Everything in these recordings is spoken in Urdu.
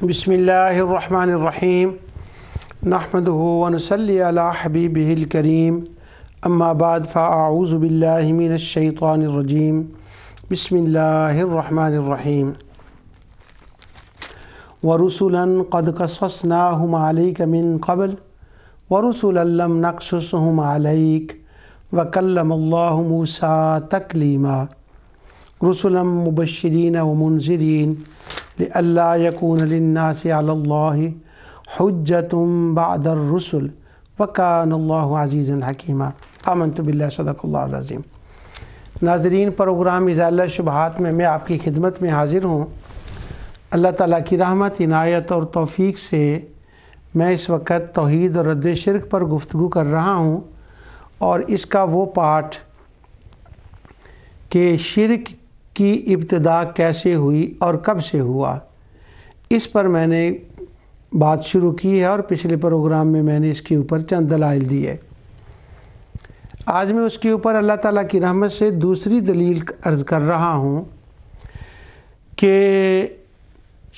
بسم اللہ الرحمن الرحیم نحمدہ ونصلی علی حبیبہ الکریم اما بعد فاعوذ باللہ من الشیطان الرجیم بسم اللہ الرحمن الرحیم ورسلا قد قصصناہم علیک من قبل ورسلا لم نقصصہم علیک وکلم اللہ موسیٰ تکلیما رسلا مبشرین ومنذرین لئلا یکون للناس علی اللہ حجۃ بعد الرسل وکان اللہ عزیزا حکیما آمنت باللہ صدق اللہ العظیم۔ ناظرین، پروگرام ازالہ شبہات میں آپ کی خدمت میں حاضر ہوں۔ اللہ تعالیٰ کی رحمت، عنایت اور توفیق سے میں اس وقت توحید اور رد شرک پر گفتگو کر رہا ہوں، اور اس کا وہ پارٹ کہ شرک کی ابتدا کیسے ہوئی اور کب سے ہوا، اس پر میں نے بات شروع کی ہے، اور پچھلے پروگرام میں نے اس کے اوپر چند دلائل دیے۔ آج میں اس کے اوپر اللہ تعالیٰ کی رحمت سے دوسری دلیل عرض کر رہا ہوں کہ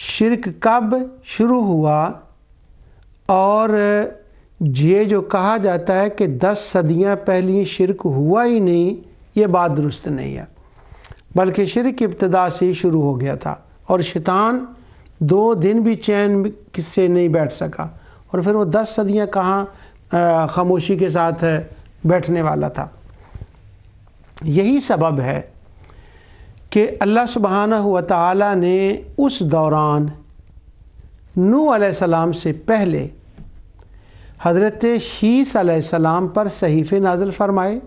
شرک کب شروع ہوا، اور یہ جو کہا جاتا ہے کہ 10 صدیاں پہلے شرک ہوا ہی نہیں، یہ بات درست نہیں ہے، بلکہ شرک ابتدا سے ہی شروع ہو گیا تھا، اور شیطان 2 دن بھی چین سے نہیں بیٹھ سکا، اور پھر وہ 10 صدیاں کہاں خاموشی کے ساتھ بیٹھنے والا تھا۔ یہی سبب ہے کہ اللہ سبحانہ و تعالیٰ نے اس دوران نوح علیہ السلام سے پہلے حضرت شیث علیہ السلام پر صحیفے نازل فرمائے۔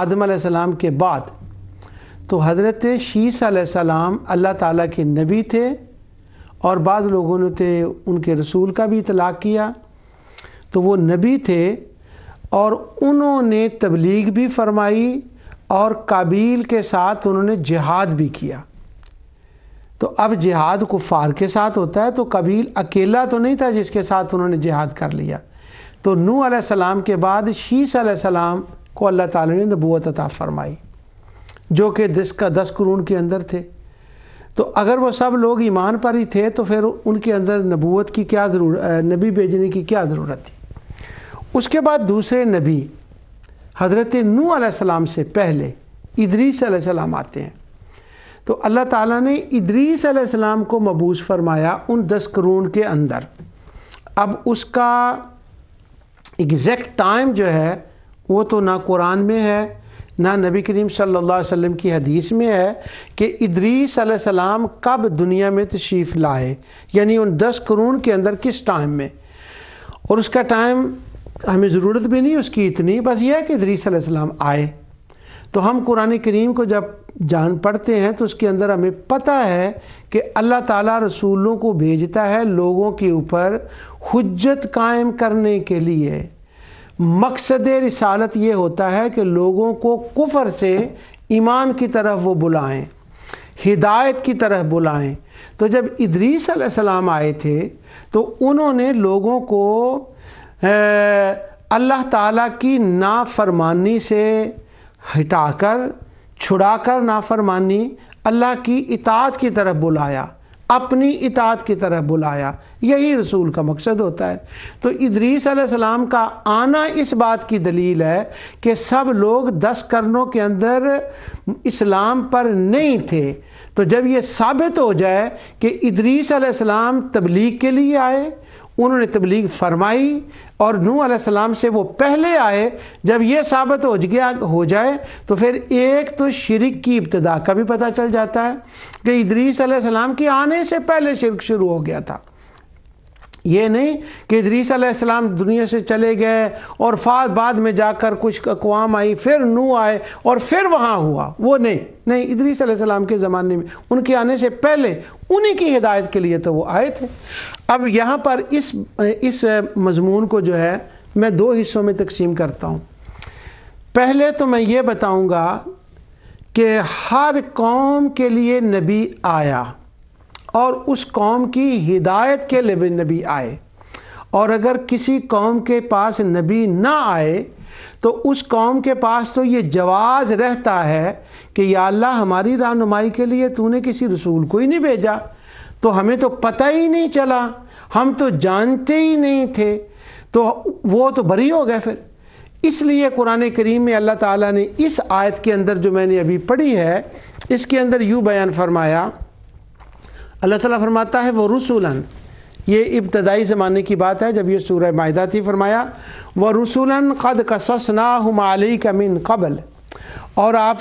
آدم علیہ السلام کے بعد تو حضرت شیث علیہ السلام اللہ تعالیٰ کے نبی تھے، اور بعض لوگوں نے ان کے رسول کا بھی اطلاق کیا، تو وہ نبی تھے، اور انہوں نے تبلیغ بھی فرمائی، اور قابیل کے ساتھ انہوں نے جہاد بھی کیا۔ تو اب جہاد کفار کے ساتھ ہوتا ہے، تو قابیل اکیلا تو نہیں تھا جس کے ساتھ انہوں نے جہاد کر لیا۔ تو نوح علیہ السلام کے بعد شیث علیہ السلام کو اللہ تعالیٰ نے نبوت عطا فرمائی، جو کہ 10 قرون کے اندر تھے۔ تو اگر وہ سب لوگ ایمان پر ہی تھے تو پھر ان کے اندر نبوت کی کیا ضرورت، نبی بھیجنے کی کیا ضرورت تھی۔ اس کے بعد دوسرے نبی حضرت نوح علیہ السلام سے پہلے ادریس علیہ السلام آتے ہیں۔ تو اللہ تعالیٰ نے ادریس علیہ السلام کو مبعوث فرمایا ان 10 قرون کے اندر۔ اب اس کا ایگزیکٹ ٹائم جو ہے وہ تو نہ قرآن میں ہے، نہ نبی کریم صلی اللہ علیہ وسلم کی حدیث میں ہے کہ ادریس علیہ السلام کب دنیا میں تشریف لائے، یعنی ان 10 قرون کے اندر کس ٹائم میں۔ اور اس کا ٹائم ہمیں ضرورت بھی نہیں اس کی اتنی، بس یہ ہے کہ ادریس علیہ السلام آئے۔ تو ہم قرآن کریم کو جب جان پڑھتے ہیں تو اس کے اندر ہمیں پتہ ہے کہ اللہ تعالیٰ رسولوں کو بھیجتا ہے لوگوں کے اوپر حجت قائم کرنے کے لیے۔ مقصد رسالت یہ ہوتا ہے کہ لوگوں کو کفر سے ایمان کی طرف وہ بلائیں، ہدایت کی طرف بلائیں۔ تو جب ادریس علیہ السلام آئے تھے تو انہوں نے لوگوں کو اللہ تعالیٰ کی نافرمانی سے ہٹا کر، چھڑا کر نافرمانی، اللہ کی اطاعت کی طرف بلایا، اپنی اطاعت کی طرف بلایا۔ یہی رسول کا مقصد ہوتا ہے۔ تو ادریس علیہ السلام کا آنا اس بات کی دلیل ہے کہ سب لوگ 10 قرنوں کے اندر اسلام پر نہیں تھے۔ تو جب یہ ثابت ہو جائے کہ ادریس علیہ السلام تبلیغ کے لیے آئے، انہوں نے تبلیغ فرمائی، اور نوح علیہ السلام سے وہ پہلے آئے، جب یہ ثابت ہو جائے تو پھر ایک تو شرک کی ابتدا کا بھی پتہ چل جاتا ہے کہ ادریس علیہ السلام کے آنے سے پہلے شرک شروع ہو گیا تھا۔ یہ نہیں کہ ادریس علیہ السلام دنیا سے چلے گئے اور بعد میں جا کر کچھ اقوام آئی، پھر نوح آئے اور پھر وہاں ہوا، وہ نہیں، ادریس علیہ السلام کے زمانے میں، ان کے آنے سے پہلے انہی کی ہدایت کے لیے تو وہ آئے تھے۔ اب یہاں پر اس مضمون کو جو ہے میں 2 حصوں میں تقسیم کرتا ہوں۔ پہلے تو میں یہ بتاؤں گا کہ ہر قوم کے لیے نبی آیا، اور اس قوم کی ہدایت کے لیے نبی آئے، اور اگر کسی قوم کے پاس نبی نہ آئے تو اس قوم کے پاس تو یہ جواز رہتا ہے کہ یا اللہ ہماری رہنمائی کے لیے تو نے کسی رسول کو ہی نہیں بھیجا، تو ہمیں تو پتہ ہی نہیں چلا، ہم تو جانتے ہی نہیں تھے، تو وہ تو بری ہو گئے پھر۔ اس لیے قرآن کریم میں اللہ تعالیٰ نے اس آیت کے اندر جو میں نے ابھی پڑھی ہے، اس کے اندر یوں بیان فرمایا، اللہ تعالیٰ فرماتا ہے وہ رسولاً، یہ ابتدائی زمانے کی بات ہے جب یہ سورہ مائدہ تھی، فرمایا وہ رسولاً قد قصصناہم علیک من قبل، اور آپ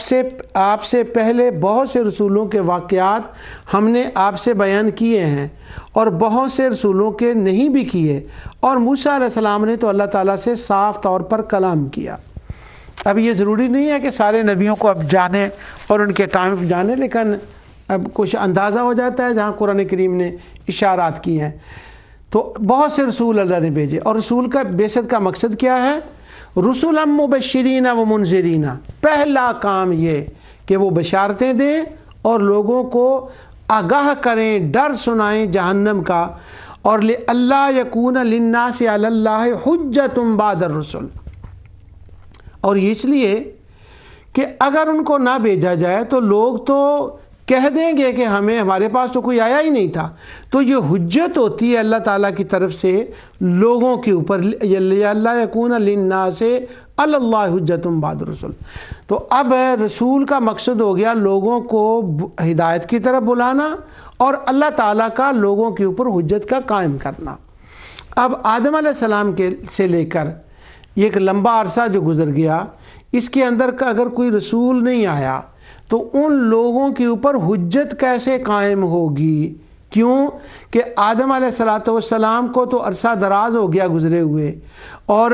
سے پہلے بہت سے رسولوں کے واقعات ہم نے آپ سے بیان کیے ہیں، اور بہت سے رسولوں کے نہیں بھی کیے، اور موسیٰ علیہ السلام نے تو اللہ تعالیٰ سے صاف طور پر کلام کیا۔ اب یہ ضروری نہیں ہے کہ سارے نبیوں کو اب جانیں اور ان کے ٹائم جانیں، لیکن اب کچھ اندازہ ہو جاتا ہے جہاں قرآن کریم نے اشارات کی ہیں۔ تو بہت سے رسول اللہ نے بھیجے، اور رسول کا بعثت کا مقصد کیا ہے؟ رسولا مبشرین و منذرین، پہلا کام یہ کہ وہ بشارتیں دیں اور لوگوں کو آگاہ کریں، ڈر سنائیں جہنم کا، اور لِأَلَّا يَكُونَ لِلنَّاسِ عَلَى اللَّهِ حُجَّةٌ بَعْدَ الرُّسُلِ، اور اس لیے کہ اگر ان کو نہ بھیجا جائے تو لوگ تو کہہ دیں گے کہ ہمارے پاس تو کوئی آیا ہی نہیں تھا، تو یہ حجت ہوتی ہے اللہ تعالیٰ کی طرف سے لوگوں کے اوپر، اللہ یکون للناس علی اللہ حجت بعد الرسل۔ تو اب رسول کا مقصد ہو گیا لوگوں کو ہدایت کی طرف بلانا اور اللہ تعالیٰ کا لوگوں کے اوپر حجت کا قائم کرنا۔ اب آدم علیہ السلام سے لے کر یہ ایک لمبا عرصہ جو گزر گیا، اس کے اندر کا اگر کوئی رسول نہیں آیا تو ان لوگوں کے اوپر حجت کیسے قائم ہوگی؟ کیوں کہ آدم علیہ السلام کو تو عرصہ دراز ہو گیا گزرے ہوئے، اور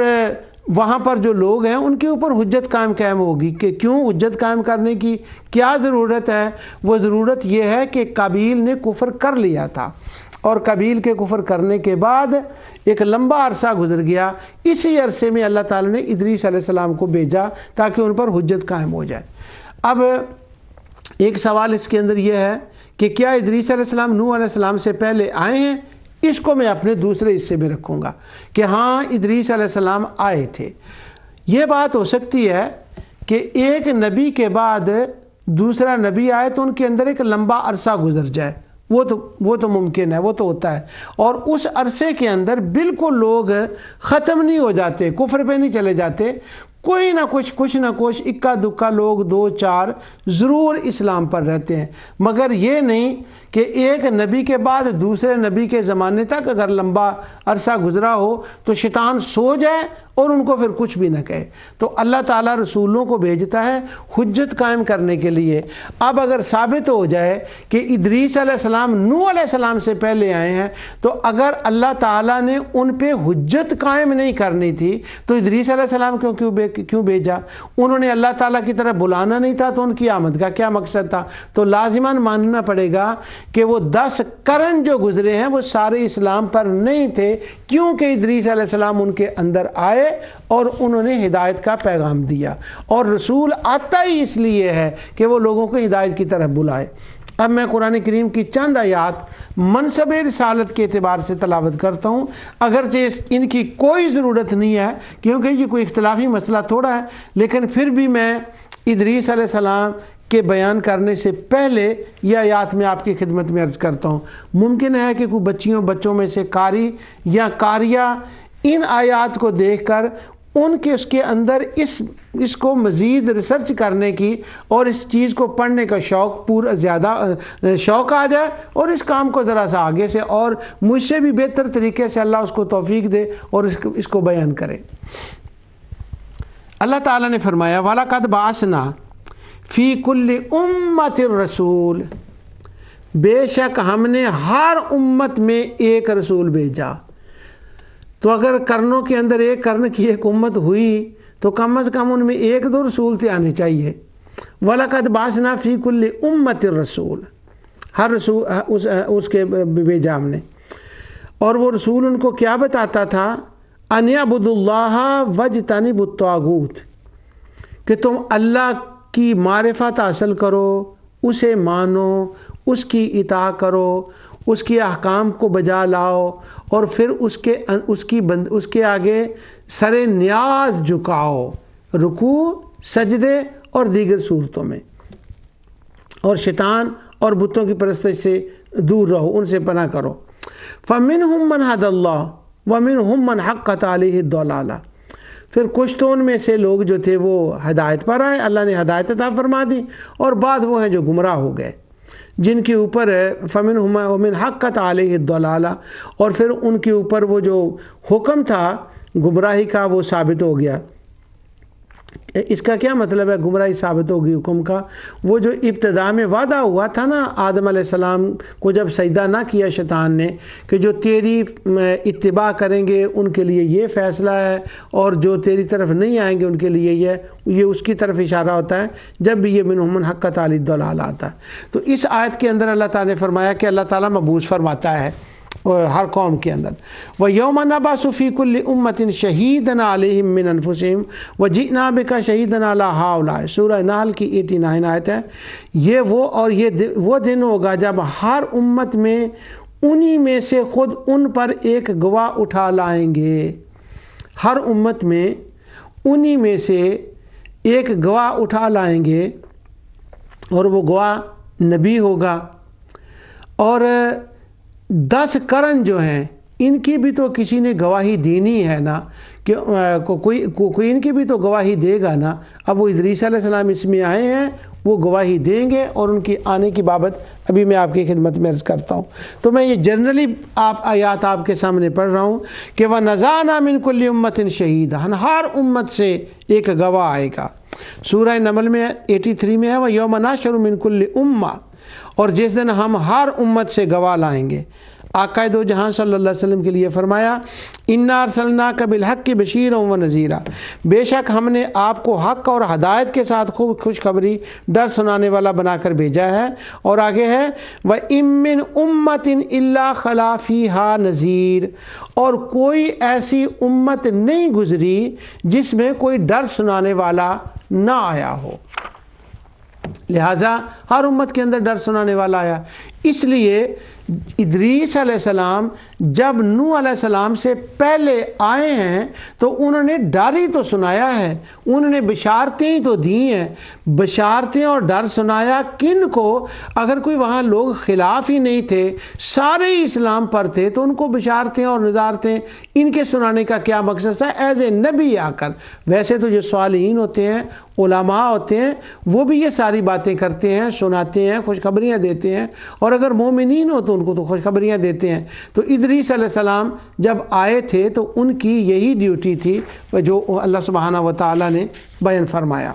وہاں پر جو لوگ ہیں ان کے اوپر حجت قائم ہوگی کہ کیوں؟ حجت قائم کرنے کی کیا ضرورت ہے؟ وہ ضرورت یہ ہے کہ قابیل نے کفر کر لیا تھا، اور قابیل کے کفر کرنے کے بعد ایک لمبا عرصہ گزر گیا، اسی عرصے میں اللہ تعالیٰ نے ادریس علیہ السلام کو بھیجا تاکہ ان پر حجت قائم ہو جائے۔ اب ایک سوال اس کے اندر یہ ہے کہ کیا ادریس علیہ السلام نوح علیہ السلام سے پہلے آئے ہیں؟ اس کو میں اپنے دوسرے حصے میں رکھوں گا کہ ہاں ادریس علیہ السلام آئے تھے۔ یہ بات ہو سکتی ہے کہ ایک نبی کے بعد دوسرا نبی آئے تو ان کے اندر ایک لمبا عرصہ گزر جائے، وہ تو ممکن ہے، وہ تو ہوتا ہے، اور اس عرصے کے اندر بالکل لوگ ختم نہیں ہو جاتے، کفر پہ نہیں چلے جاتے، کوئی نہ کچھ نہ کچھ اکا دکا لوگ دو چار ضرور اسلام پر رہتے ہیں، مگر یہ نہیں کہ ایک نبی کے بعد دوسرے نبی کے زمانے تک اگر لمبا عرصہ گزرا ہو تو شیطان سو جائے اور ان کو پھر کچھ بھی نہ کہے۔ تو اللہ تعالیٰ رسولوں کو بھیجتا ہے حجت قائم کرنے کے لیے۔ اب اگر ثابت ہو جائے کہ ادریس علیہ السلام نوح علیہ السلام سے پہلے آئے ہیں، تو اگر اللہ تعالیٰ نے ان پہ حجت قائم نہیں کرنی تھی تو ادریس علیہ السلام کیوں بھیجا؟ انہوں نے اللہ تعالیٰ کی طرف بلانا نہیں تھا تو ان کی آمد کا کیا مقصد تھا؟ تو لازماً ماننا پڑے گا کہ وہ 10 قرن جو گزرے ہیں وہ سارے اسلام پر نہیں تھے، کیونکہ ادریس علیہ السلام ان کے اندر آئے اور انہوں نے ہدایت کا پیغام دیا، اور رسول آتا ہی اس لیے ہے کہ وہ لوگوں کو ہدایت کی طرف بلائے۔ اب میں قرآن کریم کی چند آیات منصب رسالت کے اعتبار سے تلاوت کرتا ہوں، اگرچہ ان کی کوئی ضرورت نہیں ہے کیونکہ یہ کوئی اختلافی مسئلہ تھوڑا ہے، لیکن پھر بھی میں ادریس علیہ السلام کے بیان کرنے سے پہلے یہ آیات میں آپ کی خدمت میں عرض کرتا ہوں۔ ممکن ہے کہ کوئی بچوں میں سے قاری یا قاریہ ان آیات کو دیکھ کر اس کے اندر اس کو مزید ریسرچ کرنے کی اور اس چیز کو پڑھنے کا زیادہ شوق آ جائے، اور اس کام کو ذرا سا آگے سے اور مجھ سے بھی بہتر طریقے سے اللہ اس کو توفیق دے اور اس کو بیان کرے۔ اللہ تعالیٰ نے فرمایا وَلَقَدْ بَعَثْنَا فی کل امت الرسول، بے شک ہم نے ہر امت میں ایک رسول بھیجا۔ تو اگر کرنوں کے اندر ایک کرن کی ایک امت ہوئی تو کم از کم ان میں ایک دو رسول تو آنے چاہیے۔ وَلَقَدْ بَعَثْنَا فِي كُلِّ أُمَّةٍ الرَّسُولَ، ہر رسول اس کے بھیجا ہم نے، اور وہ رسول ان کو کیا بتاتا تھا؟ أَنْ يَعْبُدُوا اللَّهَ وَاجْتَنِبُوا الطَّاغُوتَ، کہ تم اللہ کی معرفت حاصل کرو، اسے مانو، اس کی اطاعت کرو، اس کے احکام کو بجا لاؤ، اور پھر اس کے آگے سر نیاز جھکاؤ رکوع، سجدے اور دیگر صورتوں میں، اور شیطان اور بتوں کی پرستش سے دور رہو، ان سے پناہ کرو۔ فَمِنْهُمْ مَنْ هَدَى اللَّهُ وَمِنْهُمْ مَنْ حَقَّتْ عَلَيْهِ الضَّلَالَةُ، پھر کچھ تو ان میں سے لوگ جو تھے وہ ہدایت پر آئے، اللہ نے ہدایت عطا فرما دی، اور بعد وہ ہیں جو گمراہ ہو گئے، جن کے اوپر فَمِنْهُمْ وَمِنْ حَقَّتْ عَلَيْهِ الضَّلَالَةُ، اور پھر ان کے اوپر وہ جو حکم تھا گمراہی کا وہ ثابت ہو گیا۔ اس کا کیا مطلب ہے گمراہی ثابت ہوگی حکم کا؟ وہ جو ابتدا میں وعدہ ہوا تھا نا آدم علیہ السلام کو جب سجدہ نہ کیا شیطان نے کہ جو تیری اتباع کریں گے ان کے لیے یہ فیصلہ ہے، اور جو تیری طرف نہیں آئیں گے ان کے لیے یہ اس کی طرف اشارہ ہوتا ہے جب بھی یہ منہم من حقت علی الضلال آتا ہے۔ تو اس آیت کے اندر اللہ تعالیٰ نے فرمایا کہ اللہ تعالیٰ مبعوث فرماتا ہے ہر قوم کے اندر۔ وَيَوْمَ نَبْعَثُ فِي كُلِّ أُمَّةٍ شَهِيدًا عَلَيْهِمْ مِنْ أَنفُسِهِمْ وَجِئْنَا بِكَ شَهِيدًا عَلَىٰ هَٰؤُلَاءِ، سورہ نحل کی 89 آیت ہے۔ یہ وہ دن ہوگا جب ہر امت میں انہی میں سے خود ان پر ایک گواہ اٹھا لائیں گے، ہر امت میں انہی میں سے ایک گواہ اٹھا لائیں گے، اور وہ گواہ نبی ہوگا۔ اور 10 قرن جو ہیں ان کی بھی تو کسی نے گواہی دینی ہے نا، کہ کوئی ان کی بھی تو گواہی دے گا نا۔ اب وہ ادریس علیہ السلام اس میں آئے ہیں، وہ گواہی دیں گے، اور ان کی آنے کی بابت ابھی میں آپ کی خدمت میں عرض کرتا ہوں۔ تو میں یہ جنرلی آیات آپ کے سامنے پڑھ رہا ہوں کہ وَنَزَعْنَا مِن كُلِّ أُمَّةٍ شَهِيدًا، ہر امت سے ایک گواہ آئے گا۔ سورہ نمل میں 83 میں ہے وَيَوْمَ نَحْشُرُ مِن كُلِّ أُمَّةٍ، اور جس دن ہم ہر امت سے گواہ لائیں گے۔ آقا دو جہاں صلی اللہ علیہ وسلم کے لیے فرمایا اِنَّا أَرْسَلْنَاكَ بِالْحَقِّ بَشِيرًا وَنَذِيرًا، بے شک ہم نے آپ کو حق اور ہدایت کے ساتھ خوب خوشخبری ڈر سنانے والا بنا کر بھیجا ہے۔ اور آگے ہے وَإِن مِّنْ أُمَّةٍ إِلَّا خَلَا فِيهَا نَذِيرٌ، اور کوئی ایسی امت نہیں گزری جس میں کوئی ڈر سنانے والا نہ آیا ہو۔ لہٰذا ہر امت کے اندر ڈر سنانے والا آیا۔ اس لیے ادریس علیہ السلام جب نوح علیہ السلام سے پہلے آئے ہیں تو انہوں نے ڈر ہی تو سنایا ہے، انہوں نے بشارتیں ہی تو دی ہیں۔ بشارتیں اور ڈر سنایا کن کو؟ اگر کوئی وہاں لوگ خلاف ہی نہیں تھے، سارے ہی اسلام پر تھے، تو ان کو بشارتیں اور نظارتیں ان کے سنانے کا کیا مقصد تھا ایز اے نبی آ کر؟ ویسے تو جو صالحین ہوتے ہیں، علماء ہوتے ہیں، وہ بھی یہ ساری باتیں کرتے ہیں، سناتے ہیں، خوشخبریاں دیتے ہیں، اور اگر مومنین ہو تو ان کو تو خوشخبریاں دیتے ہیں۔ تو ادریس علیہ السلام جب آئے تھے تو ان کی یہی ڈیوٹی تھی جو اللہ سبحانہ و تعالیٰ نے بیان فرمایا۔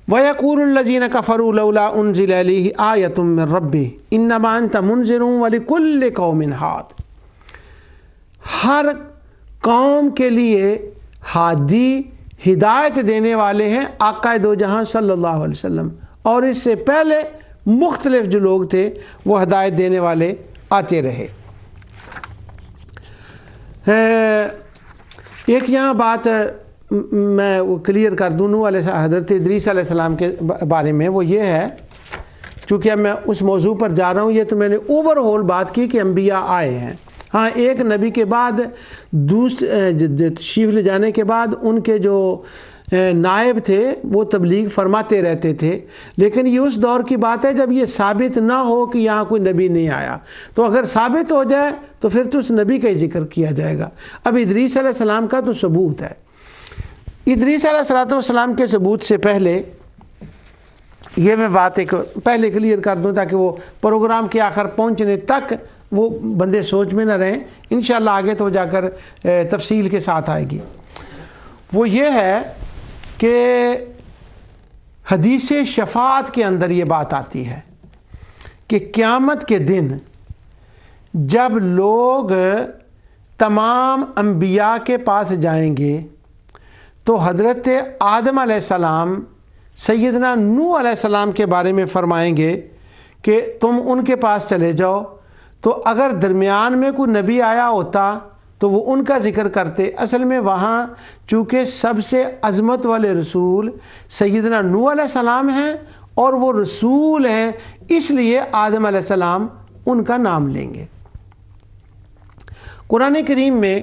وَيَقُولُ الَّذِينَ كَفَرُوا لَوْلَا أُنزِلَ عَلَيْهِ آيَةٌ مِّن رَّبِّهِ إِنَّمَا أَنتَ مُنذِرٌ وَلِكُلِّ قَوْمٍ هَادٍ، ہر قوم کے لیے ہادی ہدایت دینے والے ہیں آقا دو جہاں صلی اللہ علیہ وسلم، اور اس سے پہلے مختلف جو لوگ تھے وہ ہدایت دینے والے آتے رہے۔ ایک یہاں بات میں وہ کلیئر کر دوں نوح علیہ حضرت ادریس علیہ السلام کے بارے میں، وہ یہ ہے، چونکہ اب میں اس موضوع پر جا رہا ہوں، یہ تو میں نے اوور آل بات کی کہ انبیاء آئے ہیں۔ ہاں ایک نبی کے بعد تشریف لے جانے کے بعد ان کے جو نائب تھے وہ تبلیغ فرماتے رہتے تھے، لیکن یہ اس دور کی بات ہے جب یہ ثابت نہ ہو کہ یہاں کوئی نبی نہیں آیا۔ تو اگر ثابت ہو جائے تو پھر تو اس نبی کا ہی ذکر کیا جائے گا۔ اب ادریس علیہ السلام کا تو ثبوت ہے۔ ادریس علیہ السلام کے ثبوت سے پہلے یہ میں بات ایک پہلے کلیئر کر دوں تاکہ وہ پروگرام کے آخر پہنچنے تک وہ بندے سوچ میں نہ رہیں، انشاءاللہ آگے تو جا کر تفصیل کے ساتھ آئے گی۔ وہ یہ ہے کہ حدیث شفاعت کے اندر یہ بات آتی ہے کہ قیامت کے دن جب لوگ تمام انبیاء کے پاس جائیں گے تو حضرت آدم علیہ السلام سیدنا نوح علیہ السلام کے بارے میں فرمائیں گے کہ تم ان کے پاس چلے جاؤ، تو اگر درمیان میں کوئی نبی آیا ہوتا تو وہ ان کا ذکر کرتے۔ اصل میں وہاں چونکہ سب سے عظمت والے رسول سیدنا نوح علیہ السلام ہیں اور وہ رسول ہیں، اس لیے آدم علیہ السلام ان کا نام لیں گے۔ قرآن کریم میں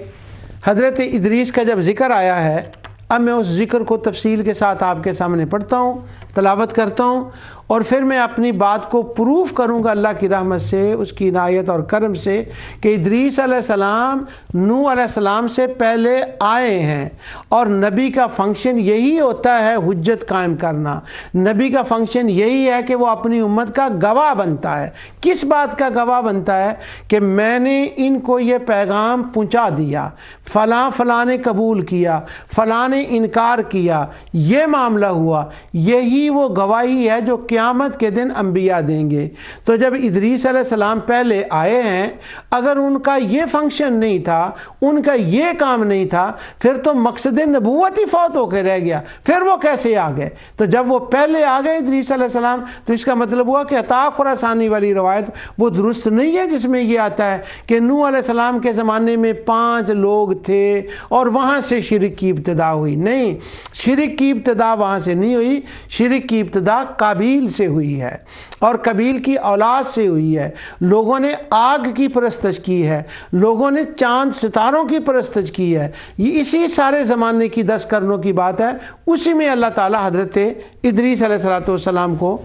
حضرت ادریس کا جب ذکر آیا ہے، اب میں اس ذکر کو تفصیل کے ساتھ آپ کے سامنے پڑھتا ہوں تلاوت کرتا ہوں اور پھر میں اپنی بات کو پروف کروں گا اللہ کی رحمت سے، اس کی عنایت اور کرم سے، کہ ادریس علیہ السلام نوح علیہ السلام سے پہلے آئے ہیں، اور نبی کا فنکشن یہی ہوتا ہے، حجت قائم کرنا۔ نبی کا فنکشن یہی ہے کہ وہ اپنی امت کا گواہ بنتا ہے۔ کس بات کا گواہ بنتا ہے؟ کہ میں نے ان کو یہ پیغام پہنچا دیا، فلاں فلاں نے قبول کیا، فلاں نے انکار کیا، یہ معاملہ ہوا۔ یہی وہ گواہی ہے جو قیامت کے دن انبیاء دیں گے۔ تو جب ادریس علیہ السلام پہلے آئے ہیں، اگر ان کا یہ فنکشن نہیں تھا، ان کا یہ کام نہیں تھا، پھر تو مقصد نبوت ہی فوت ہو کے رہ گیا، پھر وہ کیسے آ گئے؟ تو جب وہ پہلے آ گئے ادریس علیہ السلام، تو اس کا مطلب ہوا کہ عطا خراسانی والی روایت وہ درست نہیں ہے، جس میں یہ آتا ہے کہ نوح علیہ السلام کے زمانے میں 5 لوگ تھے اور وہاں سے شرک کی ابتدا ہوئی۔ نہیں، شرک کی ابتدا وہاں سے نہیں ہوئی، شرک کی ابتدا قابیل سے ہوئی ہے، اور قابیل کی اولاد سے ہوئی ہے۔ لوگوں نے آگ کی پرستش کی ہے، لوگوں نے چاند ستاروں کی پرستش کی ہے۔ یہ اسی سارے زمانے کی 10 قرنوں کی بات ہے۔ اسی میں اللہ تعالیٰ حضرت ادریس علیہ السلام کو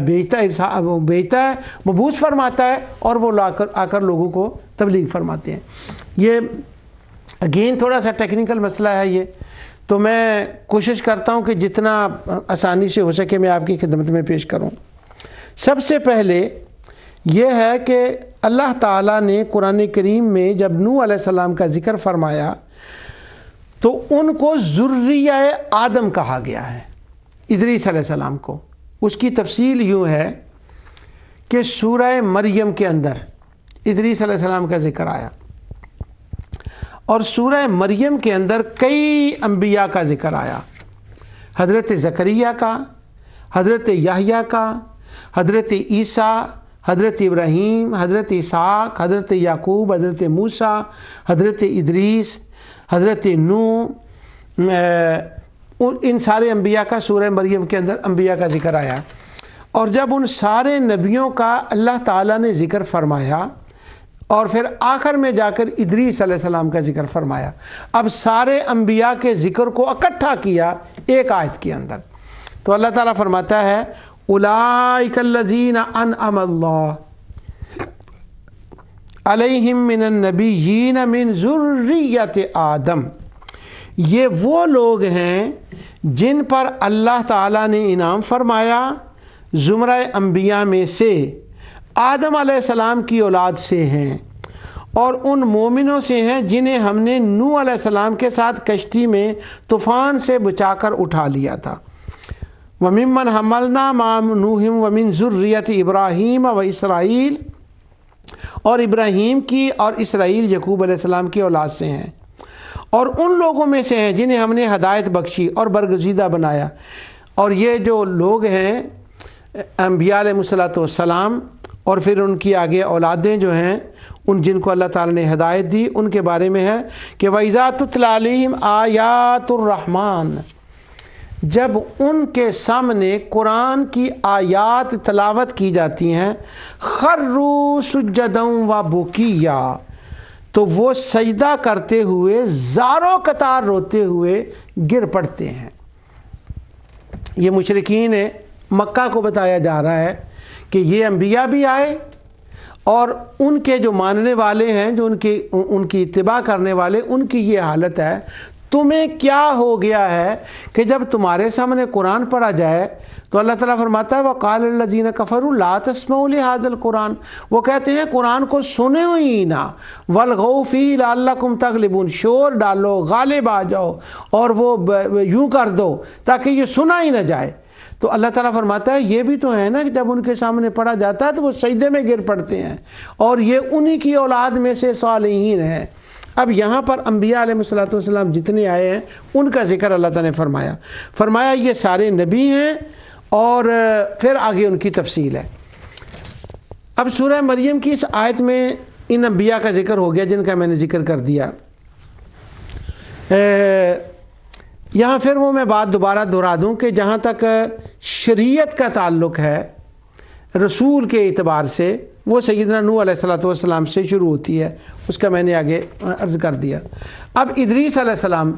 بھیجتا ہے، مبعوث فرماتا ہے، اور وہ آ کر لوگوں کو تبلیغ فرماتے ہیں۔ یہ اگین تھوڑا سا ٹیکنیکل مسئلہ ہے یہ، تو میں کوشش کرتا ہوں کہ جتنا آسانی سے ہو سکے میں آپ کی خدمت میں پیش کروں۔ سب سے پہلے یہ ہے کہ اللہ تعالیٰ نے قرآن کریم میں جب نوح علیہ السلام کا ذکر فرمایا تو ان کو ذریہ آدم کہا گیا ہے، ادریس علیہ السلام کو۔ اس کی تفصیل یوں ہے کہ سورہ مریم کے اندر ادریس علیہ السلام کا ذکر آیا، اور سورہ مریم کے اندر کئی انبیاء کا ذکر آیا، حضرت زکریہ کا، حضرت یحییٰ کا، حضرت عیسیٰ، حضرت ابراہیم، حضرت اسحاق، حضرت یعقوب، حضرت موسیٰ، حضرت ادریس، حضرت نوح، ان سارے انبیاء کا سورہ مریم کے اندر انبیاء کا ذکر آیا۔ اور جب ان سارے نبیوں کا اللہ تعالیٰ نے ذکر فرمایا، اور پھر آخر میں جا کر ادریس علیہ السلام کا ذکر فرمایا، اب سارے انبیاء کے ذکر کو اکٹھا کیا ایک آیت کے اندر، تو اللہ تعالیٰ فرماتا ہے اولئک الذین انعم اللہ علیہم من النبیین من ذریۃ آدم۔ یہ وہ لوگ ہیں جن پر اللہ تعالیٰ نے انعام فرمایا زمرہ انبیاء میں سے، آدم علیہ السلام کی اولاد سے ہیں، اور ان مومنوں سے ہیں جنہیں ہم نے نوح علیہ السلام کے ساتھ کشتی میں طوفان سے بچا کر اٹھا لیا تھا۔ وَمِمَّنْ حَمَلْنَا مَعَ نُوحٍ وَمِنْ ذُرِّيَّةِ إِبْرَاهِيمَ وَإِسْرَائِيلَ، اور ابراہیم کی اور اسرائیل یعقوب علیہ السلام کی اولاد سے ہیں، اور ان لوگوں میں سے ہیں جنہیں ہم نے ہدایت بخشی اور برگزیدہ بنایا۔ اور یہ جو لوگ ہیں انبیاء علیہ السلام، اور پھر ان کی آگے اولادیں جو ہیں ان جن کو اللہ تعالیٰ نے ہدایت دی، ان کے بارے میں ہے کہ وَإِذَا تُتْلَىٰ عَلَيْهِمْ آيَاتُ الرَّحْمَٰنِ، جب ان کے سامنے قرآن کی آیات تلاوت کی جاتی ہیں، خروا سجدا وبکیا، تو وہ سجدہ کرتے ہوئے زاروں قطار روتے ہوئے گر پڑتے ہیں۔ یہ مشرکین مکہ کو بتایا جا رہا ہے کہ یہ انبیاء بھی آئے، اور ان کے جو ماننے والے ہیں، جو ان کی اتباع کرنے والے، ان کی یہ حالت ہے۔ تمہیں کیا ہو گیا ہے کہ جب تمہارے سامنے قرآن پڑھا جائے تو اللہ تعالیٰ فرماتا ہے وَقَالَ الَّذِينَ كَفَرُوا لَا تَسْمَعُوا لِهَذَا الْقُرْآنِ، وہ کہتے ہیں قرآن کو سنو ہی نہ، وَالْغَوْا فِيهِ لَعَلَّكُمْ تَغْلِبُونَ، شور ڈالو، غالب آ جاؤ، اور وہ یوں کر دو تاکہ یہ سنا ہی نہ جائے۔ تو اللہ تعالیٰ فرماتا ہے یہ بھی تو ہے نا کہ جب ان کے سامنے پڑھا جاتا ہے تو وہ سجدے میں گر پڑتے ہیں، اور یہ انہی کی اولاد میں سے صالحین ہیں۔ اب یہاں پر انبیاء علیہ السلام جتنے آئے ہیں ان کا ذکر اللہ تعالیٰ نے فرمایا یہ سارے نبی ہیں، اور پھر آگے ان کی تفصیل ہے۔ اب سورہ مریم کی اس آیت میں ان انبیاء کا ذکر ہو گیا جن کا میں نے ذکر کر دیا۔ یہاں پھر وہ میں بات دوبارہ دہرا دوں کہ جہاں تک شریعت کا تعلق ہے رسول کے اعتبار سے، وہ سیدنا نوح علیہ السلام سے شروع ہوتی ہے، اس کا میں نے آگے عرض کر دیا۔ اب ادریس علیہ السلام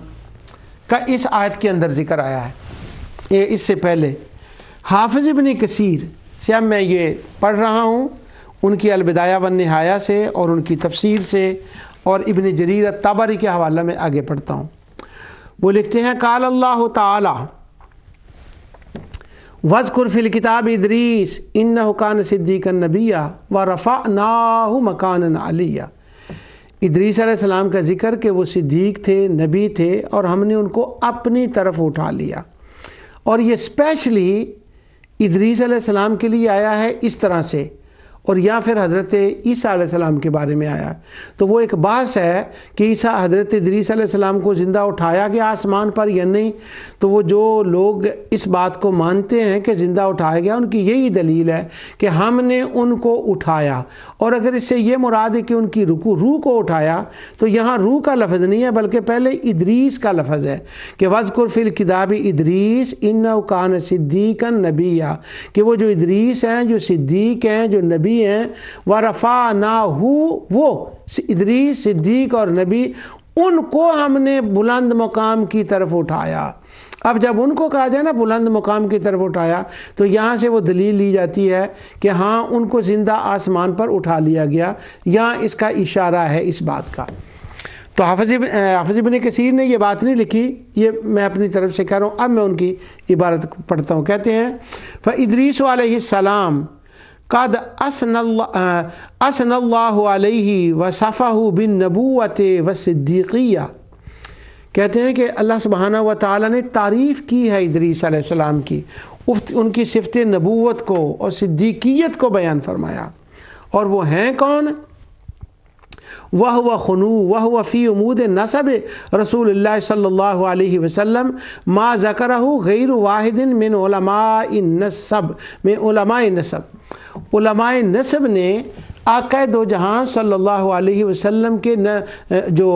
کا اس آیت کے اندر ذکر آیا ہے، اس سے پہلے حافظ ابن کثیر سے اب میں یہ پڑھ رہا ہوں، ان کی البدایہ والنہایہ سے اور ان کی تفسیر سے، اور ابن جریر الطبری کے حوالہ میں آگے پڑھتا ہوں۔ وہ لکھتے ہیں قال اللہ تعالی وَاذْكُرْ فِي الْكِتَابِ إِدْرِيسَ إِنَّهُ كَانَ صِدِّيقًا نَبِيًّا وَرَفَعْنَاهُ مَكَانًا عَلِيًّا۔ ادریس علیہ السلام کا ذکر کہ وہ صدیق تھے، نبی تھے، اور ہم نے ان کو اپنی طرف اٹھا لیا۔ اور یہ اسپیشلی ادریس علیہ السلام کے لیے آیا ہے اس طرح سے، اور یا پھر حضرت عیسیٰ علیہ السلام کے بارے میں آیا۔ تو وہ ایک بحث ہے کہ حضرت ادریس علیہ السلام کو زندہ اٹھایا گیا آسمان پر یا نہیں۔ تو وہ جو لوگ اس بات کو مانتے ہیں کہ زندہ اٹھایا گیا، ان کی یہی دلیل ہے کہ ہم نے ان کو اٹھایا۔ اور اگر اس سے یہ مراد ہے کہ ان کی روح کو اٹھایا، تو یہاں روح کا لفظ نہیں ہے بلکہ پہلے ادریس کا لفظ ہے کہ وَاذْكُرْ فِي الْكِتَابِ إِدْرِيسَ إِنَّهُ كَانَ صِدِّيقًا نَبِيًّا، کہ وہ جو ادریس ہیں، جو صدیق ہیں، جو نبی ہیں، وَرَفَعْنَاهُ، وہ ادریس، صدیق اور نبی، ان کو ہم نے بلند مقام کی طرف اٹھایا۔ اب جب ان کو کہا جائے نا بلند مقام کی طرف اٹھایا، تو یہاں سے وہ دلیل لی جاتی ہے کہ ہاں ان کو زندہ آسمان پر اٹھا لیا گیا، یہاں اس کا اشارہ ہے اس بات کا۔ تو حافظ ابن کثیر نے یہ بات نہیں لکھی، یہ میں اپنی طرف سے کہہ رہا ہوں۔ اب میں ان کی عبارت پڑھتا ہوں۔ کہتے ہیں فَإِدْرِيسُ علیہ السلام قد اثنى اللہ علیہ وصفہ بالنبوۃ والصدیقیہ۔ کہتے ہیں کہ اللہ سبحانہ و تعالیٰ نے تعریف کی ہے ادریس علیہ السلام کی، ان کی صفت نبوت کو اور صدیقیت کو بیان فرمایا۔ اور وہ ہیں کون؟ وَهُوَ خُنُو وَهُوَ فِي عُمُودِ نَسَبِ رسول اللہ صلی اللہ علیہ وسلم ما ذکرہ غیر واحد من علماء نسب۔ علماء نسب نے آقا دو جہاں صلی اللہ علیہ وسلم کے جو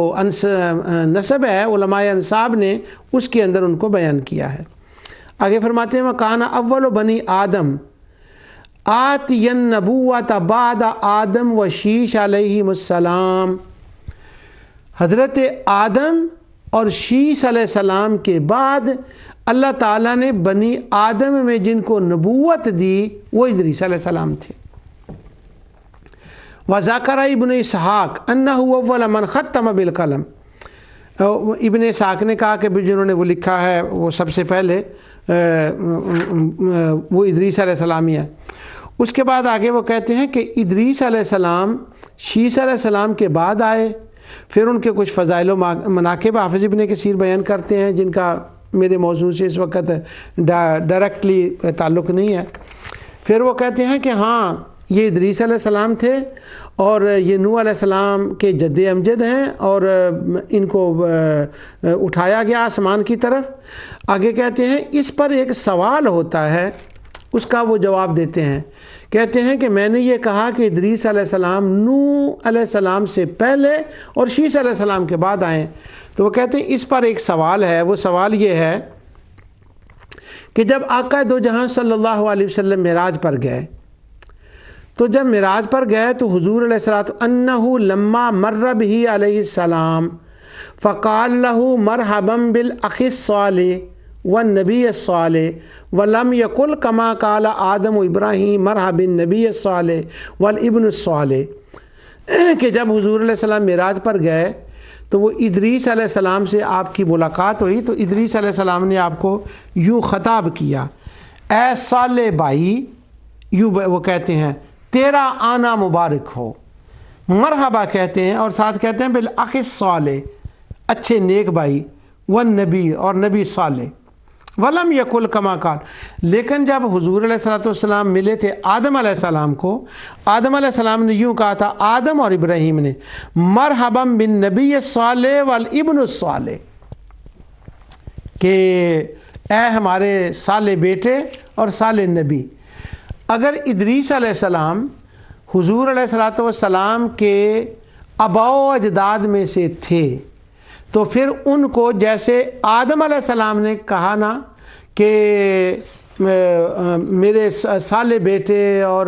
نسب ہے، علماء انساب نے اس کے اندر ان کو بیان کیا ہے۔ آگے فرماتے ہیں وَكَانَ أَوَّلُ بَنِي آدم آتِيَ النَّبُوَّةَ بَعْدَ آدم و شیش علیہم السلام۔ حضرت آدم اور شیش علیہ السلام کے بعد اللہ تعالیٰ نے بنی آدم میں جن کو نبوت دی وہ ادریس علیہ السلام تھے۔ وَذَكَرَ ابن اسحاق أَنَّهُ أَوَّلَ مَنْ خَتَّمَ بِالْقَلَمِ۔ ابن اسحاق نے کہا کہ جنہوں نے وہ لکھا ہے وہ سب سے پہلے وہ ادریس علیہ السلام ہی ہے۔ اس کے بعد آگے وہ کہتے ہیں کہ ادریس علیہ السلام شیش علیہ السلام کے بعد آئے، پھر ان کے کچھ فضائل و مناقب حافظ ابن کثیر بیان کرتے ہیں جن کا میرے موضوع سے اس وقت ڈائریکٹلی تعلق نہیں ہے۔ پھر وہ کہتے ہیں کہ ہاں یہ ادریس علیہ السلام تھے اور یہ نوح علیہ السلام کے جد امجد ہیں، اور ان کو اٹھایا گیا آسمان کی طرف۔ آگے کہتے ہیں اس پر ایک سوال ہوتا ہے، اس کا وہ جواب دیتے ہیں۔ کہتے ہیں کہ میں نے یہ کہا کہ ادریس علیہ السلام نوح علیہ السلام سے پہلے اور شیش علیہ السلام کے بعد آئے، تو وہ کہتے ہیں اس پر ایک سوال ہے۔ وہ سوال یہ ہے کہ جب آقا دو جہاں صلی اللہ علیہ وسلم معراج پر گئے، تو جب معراج پر گئے تو حضور علیہ الصلوۃ انہ لما مر بہ علیہ السلام فقال له مرحبا بالاخ الصالح والنبی الصالح ولم یقل کما قال آدم و ابراہیم مرحبا بالنبی الصالح والابن الصالح، کہ جب حضور علیہ السلام معراج پر گئے تو وہ ادریس علیہ السلام سے آپ کی ملاقات ہوئی، تو ادریس علیہ السلام نے آپ کو یوں خطاب کیا، اے صالح بھائی، یوں وہ کہتے ہیں تیرا آنا مبارک ہو، مرحبا کہتے ہیں، اور ساتھ کہتے ہیں بالاخ الصالح، اچھے نیک بھائی، والنبی، اور نبی صالح، ولم یقل کما قال، لیکن جب حضور علیہ السلام ملے تھے آدم علیہ السلام کو، آدم علیہ السلام نے یوں کہا تھا، آدم اور ابراہیم نے، مرحبا بالنبی الصالح والابن الصالح، کہ اے ہمارے صالح بیٹے اور صالح نبی۔ اگر ادریس علیہ السلام حضور علیہ السلام کے آباء و اجداد میں سے تھے، تو پھر ان کو جیسے آدم علیہ السلام نے کہا نا کہ میرے صالح بیٹے اور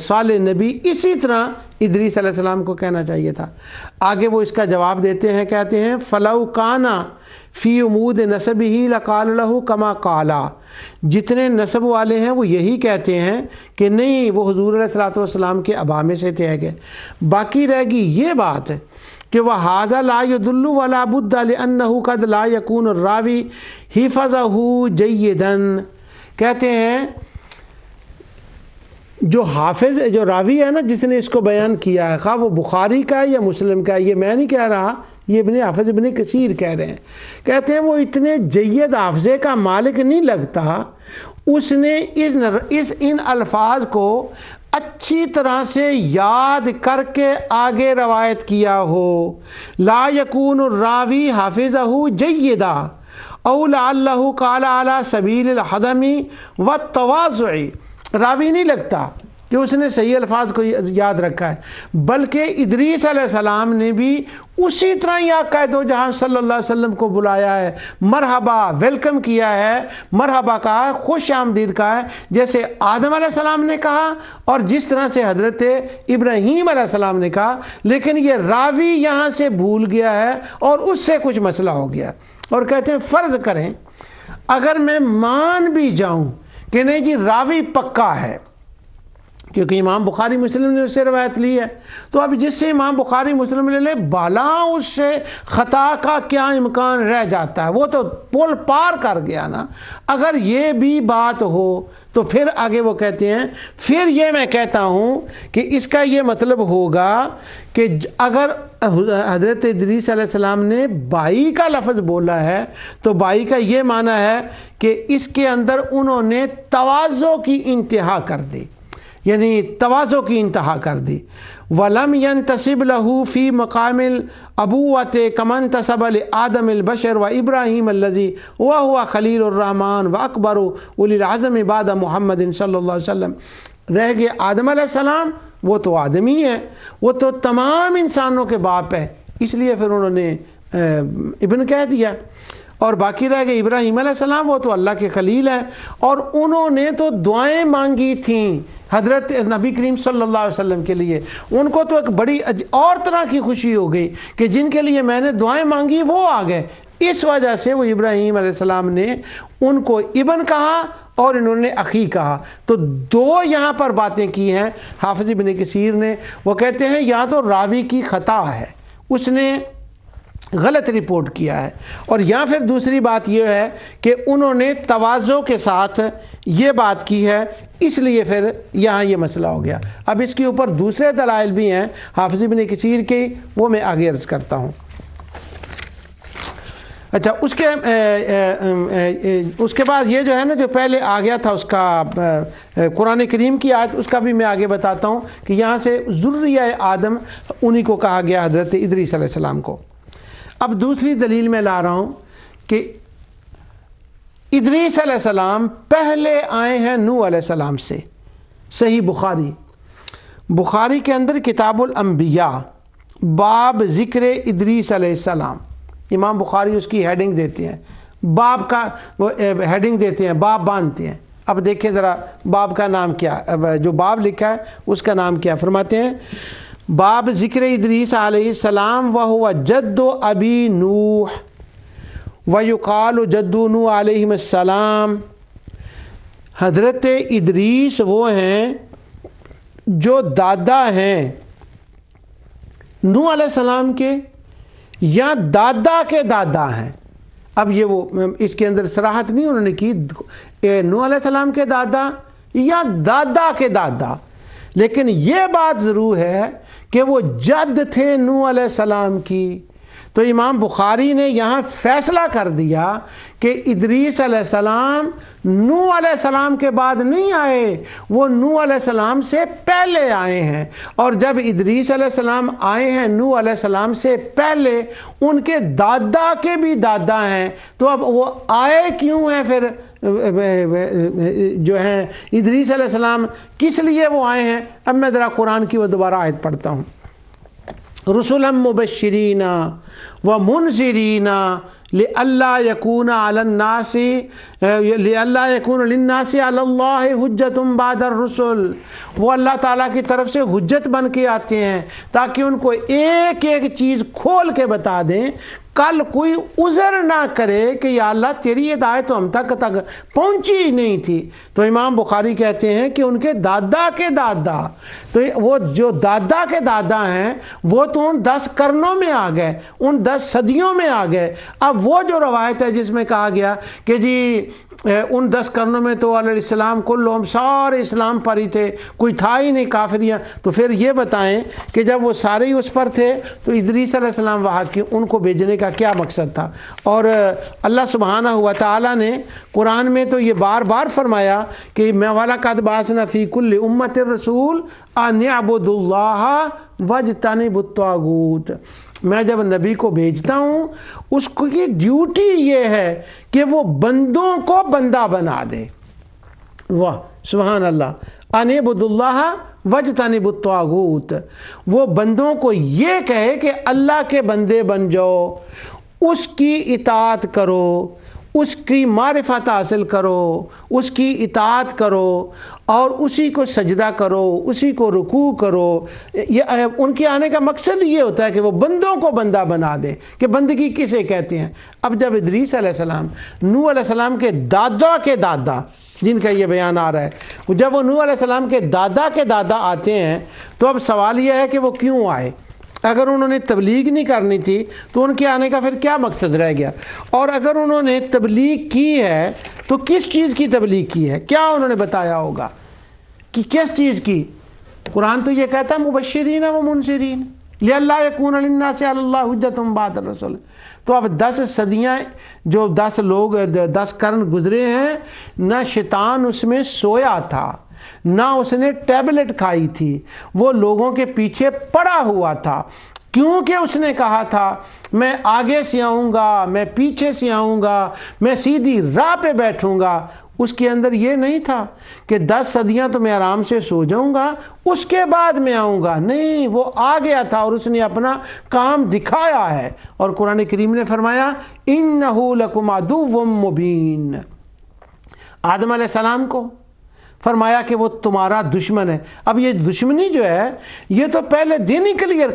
صالح نبی، اسی طرح ادریس علیہ السلام کو کہنا چاہیے تھا۔ آگے وہ اس کا جواب دیتے ہیں، کہتے ہیں فَلَوْ كَانَ فی عمود نسبہ لقال لہ کما قالا، جتنے نسب والے ہیں وہ یہی کہتے ہیں کہ نہیں وہ حضور علیہ الصلوۃ والسلام کے ابا میں سے تھے گئے۔ باقی رہ گی یہ بات کہ وَهَذَا لَا يَدُلُّ وَلَا بُدَّ لِأَنَّهُ قَدْ لَا يَكُونُ الرَّاوِي حِفَظَهُ جَيِّدًا، کہتے ہیں جو حافظ جو راوی ہے نا جس نے اس کو بیان کیا ہے، خواہ وہ بخاری کا ہے یا مسلم کا ہے، یہ میں نہیں کہہ رہا، یہ حافظ ابن کثیر کہہ رہے ہیں، کہتے ہیں وہ اتنے جید حافظے کا مالک نہیں لگتا، اس نے ان الفاظ کو اچھی طرح سے یاد کر کے آگے روایت کیا ہو۔ لا یکون الراوی حافظہ جیدا او لعلہ قال علی سبیل الحدم والتواضع، راوی نہیں لگتا کہ اس نے صحیح الفاظ کو یاد رکھا ہے، بلکہ ادریس علیہ السلام نے بھی اسی طرح ہی آقا دو جہاں صلی اللہ علیہ وسلم کو بلایا ہے، مرحبا ویلکم کیا ہے، مرحبا کہا ہے، خوش آمدید کہا ہے، جیسے آدم علیہ السلام نے کہا اور جس طرح سے حضرت ابراہیم علیہ السلام نے کہا، لیکن یہ راوی یہاں سے بھول گیا ہے اور اس سے کچھ مسئلہ ہو گیا، اور کہتے ہیں فرض کریں اگر میں مان بھی جاؤں کہ نہیں جی راوی پکا ہے، کیونکہ امام بخاری مسلم نے اس سے روایت لی ہے، تو اب جس سے امام بخاری مسلم لے لے بالا اس سے خطا کا کیا امکان رہ جاتا ہے، وہ تو پول پار کر گیا نا۔ اگر یہ بھی بات ہو تو پھر آگے وہ کہتے ہیں پھر یہ میں کہتا ہوں کہ اس کا یہ مطلب ہوگا کہ اگر حضرت ادریس علیہ السلام نے بائی کا لفظ بولا ہے تو بائی کا یہ معنی ہے کہ اس کے اندر انہوں نے تواضع کی انتہا کر دی، یعنی تواضع کی انتہا کر دی۔ وَلَمْ يَنْتَسِبْ لَهُ فِي مَقَامِ الْأَبُوَّةِ كَمَا انْتَسَبَ لِآدَمِ الْبَشَرِ وَإِبْرَاهِيمَ الَّذِي وَهُوَ خَلِيلُ الرَّحْمَنِ وَأَكْبَرُ أُولِي الْعَزْمِ بَعْدَ محمد صلی اللہ علیہ وسلم۔ رہ گئے آدم علیہ السلام، وہ تو آدمی ہے، وہ تو تمام انسانوں کے باپ ہے، اس لیے پھر انہوں نے ابن کہہ دیا، اور باقی رہ گئے ابراہیم علیہ السلام، وہ تو اللہ کے خلیل ہے، اور انہوں نے تو دعائیں مانگی تھیں حضرت نبی کریم صلی اللہ علیہ وسلم کے لیے، ان کو تو ایک بڑی اور طرح کی خوشی ہو گئی کہ جن کے لیے میں نے دعائیں مانگی وہ آ گئے، اس وجہ سے وہ ابراہیم علیہ السلام نے ان کو ابن کہا اور انہوں نے اخی کہا۔ تو دو یہاں پر باتیں کی ہیں حافظ ابن کثیر نے، وہ کہتے ہیں یا تو راوی کی خطا ہے، اس نے غلط رپورٹ کیا ہے، اور یا پھر دوسری بات یہ ہے کہ انہوں نے تواضع کے ساتھ یہ بات کی ہے، اس لیے پھر یہاں یہ مسئلہ ہو گیا۔ اب اس کے اوپر دوسرے دلائل بھی ہیں حافظ ابن کثیر کے، وہ میں آگے عرض کرتا ہوں۔ اچھا اس کے بعد یہ جو ہے نا جو پہلے آ گیا تھا اس کا قرآن کریم کی آیت، اس کا بھی میں آگے بتاتا ہوں کہ یہاں سے ذریہ آدم انہی کو کہا گیا، حضرت ادریس علیہ السلام کو۔ اب دوسری دلیل میں لا رہا ہوں کہ ادریس علیہ السلام پہلے آئے ہیں نوح علیہ السلام سے۔ صحیح بخاری کے اندر کتاب الانبیاء باب ذکر ادریس علیہ السلام، امام بخاری اس کی ہیڈنگ دیتے ہیں، باب کا وہ ہیڈنگ دیتے ہیں، باب باندھتے ہیں۔ اب دیکھیں ذرا باب کا نام کیا، جو باب لکھا ہے اس کا نام کیا، فرماتے ہیں باب ذکر ادریس علیہ السلام وہو جد ابی نوح ویقال جد نوح علیہ السلام۔ حضرت ادریس وہ ہیں جو دادا ہیں نوح علیہ السلام کے، یا دادا کے دادا ہیں۔ اب یہ وہ اس کے اندر صراحت نہیں انہوں نے کی نوح علیہ السلام کے دادا یا دادا کے دادا، لیکن یہ بات ضرور ہے کہ وہ جد تھے نوح علیہ السلام کی۔ تو امام بخاری نے یہاں فیصلہ کر دیا کہ ادریس علیہ السلام نوح علیہ السلام کے بعد نہیں آئے، وہ نوح علیہ السلام سے پہلے آئے ہیں، اور جب ادریس علیہ السلام آئے ہیں نوح علیہ السلام سے پہلے، ان کے دادا کے بھی دادا ہیں، تو اب وہ آئے کیوں ہیں پھر جو ہیں ادریس علیہ السلام، کس لیے وہ آئے ہیں؟ اب میں ذرا قرآن کی وہ دوبارہ آیت پڑھتا ہوں۔ رسلا مبشرین ومنذرین لئلا یکون علی الناس لئلا یکون للناس علی اللہ حجۃ بعد الرسل، وہ اللہ تعالیٰ کی طرف سے حجت بن کے آتے ہیں تاکہ ان کو ایک ایک چیز کھول کے بتا دیں کل کوئی عذر نہ کرے کہ یا اللہ تیری ہدایت تو ہم تک پہنچی ہی نہیں تھی۔ تو امام بخاری کہتے ہیں کہ ان کے دادا کے دادا، تو وہ جو دادا کے دادا ہیں وہ تو ان 10 قرنوں میں آ گئے، ان 10 صدیوں میں آ گئے۔ اب وہ جو روایت ہے جس میں کہا گیا کہ جی ان 10 قرنوں میں تو علیہ السلام کلہم سارے اسلام پر ہی تھے، کوئی تھا ہی نہیں کافریاں، تو پھر یہ بتائیں کہ جب وہ سارے ہی اس پر تھے تو ادریس علیہ السلام وہاں کی ان کو بھیجنے کا کیا مقصد تھا؟ اور اللہ سبحانہ و تعالیٰ نے قرآن میں تو یہ بار بار فرمایا کہ میں وَلَقَدْ بَعَثْنَا فِي كُلِّ أُمَّةٍ رَسُولًا أَنِ اعْبُدُوا اللَّهَ وَاجْتَنِبُوا الطَّاغُوتَ۔ میں جب نبی کو بھیجتا ہوں اس کی ڈیوٹی یہ ہے کہ وہ بندوں کو بندہ بنا دے۔ واہ سبحان اللہ، ان اعبدوا اللہ واجتنبوا الطاغوت، وہ بندوں کو یہ کہے کہ اللہ کے بندے بن جاؤ، اس کی اطاعت کرو، اس کی معرفت حاصل کرو، اس کی اطاعت کرو اور اسی کو سجدہ کرو، اسی کو رکوع کرو۔ ان کے آنے کا مقصد یہ ہوتا ہے کہ وہ بندوں کو بندہ بنا دے کہ بندگی کسے کہتے ہیں۔ اب جب ادریس علیہ السلام نوح علیہ السلام کے دادا کے دادا جن کا یہ بیان آ رہا ہے، جب وہ نوح علیہ السلام کے دادا آتے ہیں تو اب سوال یہ ہے کہ وہ کیوں آئے؟ اگر انہوں نے تبلیغ نہیں کرنی تھی تو ان کے آنے کا پھر کیا مقصد رہ گیا؟ اور اگر انہوں نے تبلیغ کی ہے تو کس چیز کی تبلیغ کی ہے؟ کیا انہوں نے بتایا ہوگا کہ کس چیز کی؟ قرآن تو یہ کہتا ہے مبشرین و منذرین لئلا یکون للناس علی اللہ حجۃ بعد الرسل۔ تو اب 10 صدیاں جو 10 لوگ 10 قرن گزرے ہیں، نہ شیطان اس میں سویا تھا، نہ اس نے ٹیبلٹ کھائی تھی، وہ لوگوں کے پیچھے پڑا ہوا تھا، کیونکہ اس نے کہا تھا میں آگے سے آؤں گا، میں پیچھے سے آؤں گا، میں سیدھی راہ پہ بیٹھوں گا۔ اس کے اندر یہ نہیں تھا کہ 10 صدیاں تو میں آرام سے سو جاؤں گا اس کے بعد میں آؤں گا، نہیں، وہ آ گیا تھا اور اس نے اپنا کام دکھایا ہے۔ اور قرآن کریم نے فرمایا اِنَّهُ لَكُمْ عَدُوٌّ مُّبِينٌ، آدم علیہ السلام کو فرمایا کہ وہ تمہارا دشمن ہے۔ اب یہ دشمنی جو ہے یہ تو پہلے دن ہی کلیئر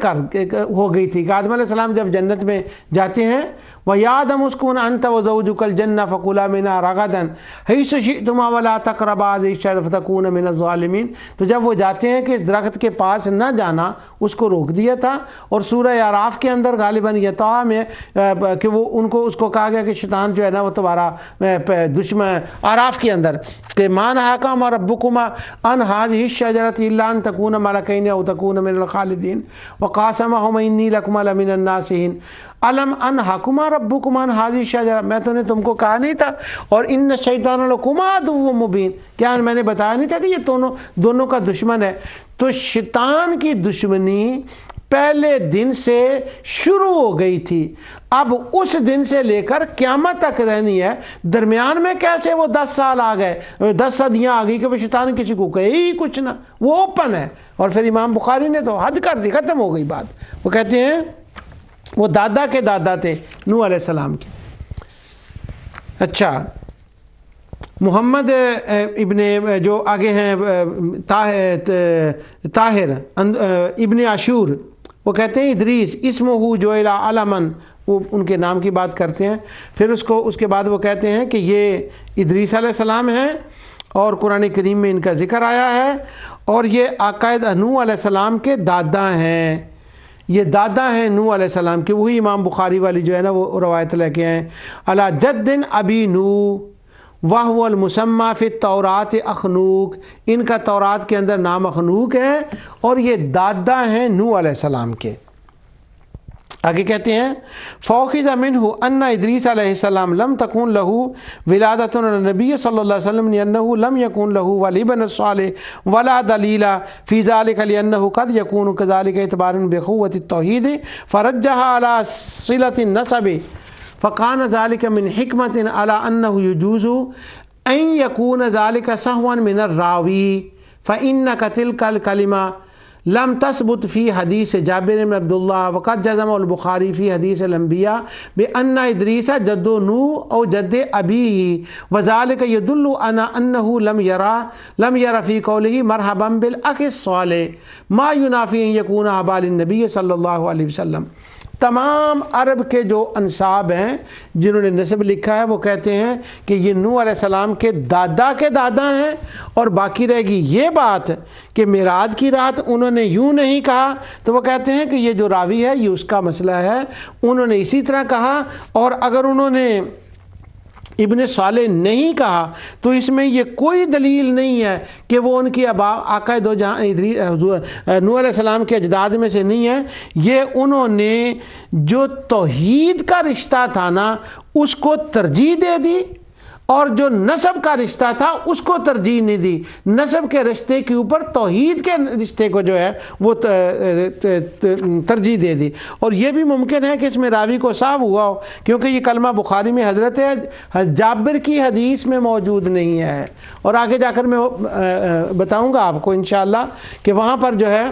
ہو گئی تھی کہ آدم علیہ السلام جب جنت میں جاتے ہیں وَيَا آدَمُ اسْكُنْ أَنْتَ وَزَوْجُكَ الْجَنَّةَ فَكُلَا مِنْهَا رَغَدًا حَيْثُ شِئْتُمَا وَلَا تَقْرَبَا هَٰذِهِ الشَّجَرَةَ فَتَكُونَا مِنَ الظَّالِمِينَ۔ تو جب وہ جاتے ہیں کہ اس درخت کے پاس نہ جانا، اس کو روک دیا تھا۔ اور سورہ اعراف کے اندر غالباً یطاع میں کہ وہ ان کو اس کو کہا گیا کہ شیطان جو ہے نا وہ تمہارا دشمن، اعراف کے اندر کہ مَا نَهَاكُمَا رَبُّكُمَا عَنْ هَٰذِهِ الشَّجَرَةِ إِلَّا أَن تَكُونَا مَلَكَيْنِ أَوْ تَكُونَا مِنَ الْخَالِدِينَ وَقَاسَمَهُمَا إِنِّي لَكُمَا لَمِنَ النَّاصِحِينَ أَلَمْ أَنْهَكُمَا رَبُّكُمَا عَنْ هَٰذِهِ الشَّجَرَةِ، میں تو نے تم کو کہا نہیں تھا اور إِنَّ الشَّيْطَانَ لَكُمْ عَدُوٌّ مُّبِينٌ، کیا میں نے بتایا نہیں تھا کہ یہ دونوں کا دشمن ہے؟ تو شیطان کی دشمنی پہلے دن سے شروع ہو گئی تھی، اب اس دن سے لے کر قیامت تک رہنی ہے۔ درمیان میں کیسے وہ 10 سال آ گئے، 10 صدیاں آ گئی کہ وہ شیطان کسی کو کہے ہی کچھ نہ، وہ اوپن ہے۔ اور پھر امام بخاری نے تو حد کر دی، ختم ہو گئی بات۔ وہ کہتے ہیں وہ دادا کے دادا تھے نوح علیہ السلام کے۔ اچھا، محمد ابن جو آگے ہیں طاہر ابن عاشور، وہ کہتے ہیں ادریس اسمہ جعل علما، وہ ان کے نام کی بات کرتے ہیں۔ پھر اس کے بعد وہ کہتے ہیں کہ یہ ادریس علیہ السلام ہیں اور قرآن کریم میں ان کا ذکر آیا ہے، اور یہ عقائد نوح علیہ السلام کے دادا ہیں، یہ دادا ہیں نوح علیہ السلام کے۔ وہی امام بخاری والی جو ہے نا وہ روایت لے کے ہیں، علی جد ابی نوح وَهُوَ الْمُسَمَّى فِي التَّوْرَاةِ اخنوق، ان کا تورات کے اندر نام اخنوق ہے اور یہ دادا ہیں نوح علیہ السلام کے۔ آگے کہتے ہیں فَأُخِذَ مِنْهُ أَنَّ إِدْرِيسَ علیہ السلام لم تكن له ولادة النبي صلی اللہ علیہ وسلم لأنه لم يكن له والابن الصالح ولا دليل في ذلك لأنه قد يكون كذلك اعتبارا بقوة التوحيد فرجح على صلة النسب فكان ذلك من حكمة على أنه يجوز أن يكون ذلك سهوا من الراوي فإنك تلك الكلمة لم تثبت في حديث جابر بن عبد الله وقد جزم البخاري في حديث الأنبياء بأن إدريس جد نوح أو جد أبيه وذلك يدل على أنه لم يرى في قوله مرحبا بالأخ الصالح ما ينافي أن يكون أبا للنبي صلى الله عليه وسلم۔ تمام عرب کے جو انساب ہیں جنہوں نے نسب لکھا ہے وہ کہتے ہیں کہ یہ نوح علیہ السلام کے دادا ہیں، اور باقی رہے گی یہ بات کہ معراج کی رات انہوں نے یوں نہیں کہا، تو وہ کہتے ہیں کہ یہ جو راوی ہے یہ اس کا مسئلہ ہے، انہوں نے اسی طرح کہا، اور اگر انہوں نے ابن صالح نہیں کہا تو اس میں یہ کوئی دلیل نہیں ہے کہ وہ ان کی آقا دو جہاں نوح علیہ السلام کے اجداد میں سے نہیں ہے، یہ انہوں نے جو توحید کا رشتہ تھا نا اس کو ترجیح دے دی، اور جو نسب کا رشتہ تھا اس کو ترجیح نہیں دی، نسب کے رشتے کے اوپر توحید کے رشتے کو جو ہے وہ ترجیح دے دی۔ اور یہ بھی ممکن ہے کہ اس میں راوی کو صاف ہوا ہو، کیونکہ یہ کلمہ بخاری میں حضرت جابر کی حدیث میں موجود نہیں ہے، اور آگے جا کر میں بتاؤں گا آپ کو انشاءاللہ کہ وہاں پر جو ہے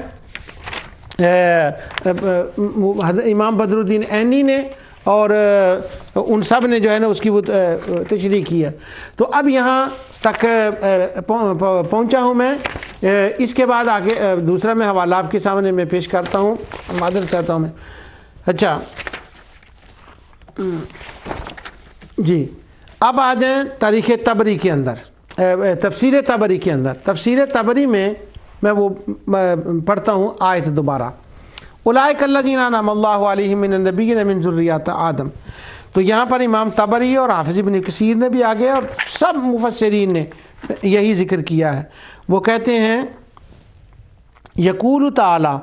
امام بدر الدین عینی نے اور ان سب نے جو ہے نا اس کی وہ تشریح کی ہے۔ تو اب یہاں تک پہنچا ہوں میں، اس کے بعد آگے دوسرا میں حوالہ آپ کے سامنے میں پیش کرتا ہوں، معذرت چاہتا ہوں میں۔ اچھا جی، اب آ جائیں تاریخ طبری کے اندر، تفسیر طبری کے اندر۔ تفسیر طبری میں وہ پڑھتا ہوں آیت دوبارہ، اولئک الذین انعم اللہ علیہم من النبیین من ذریۃ آدم۔ تو یہاں پر امام طبری اور حافظ ابن کثیر نے بھی آگے اور سب مفسرین نے یہی ذکر کیا ہے۔ وہ کہتے ہیں یقول تعالی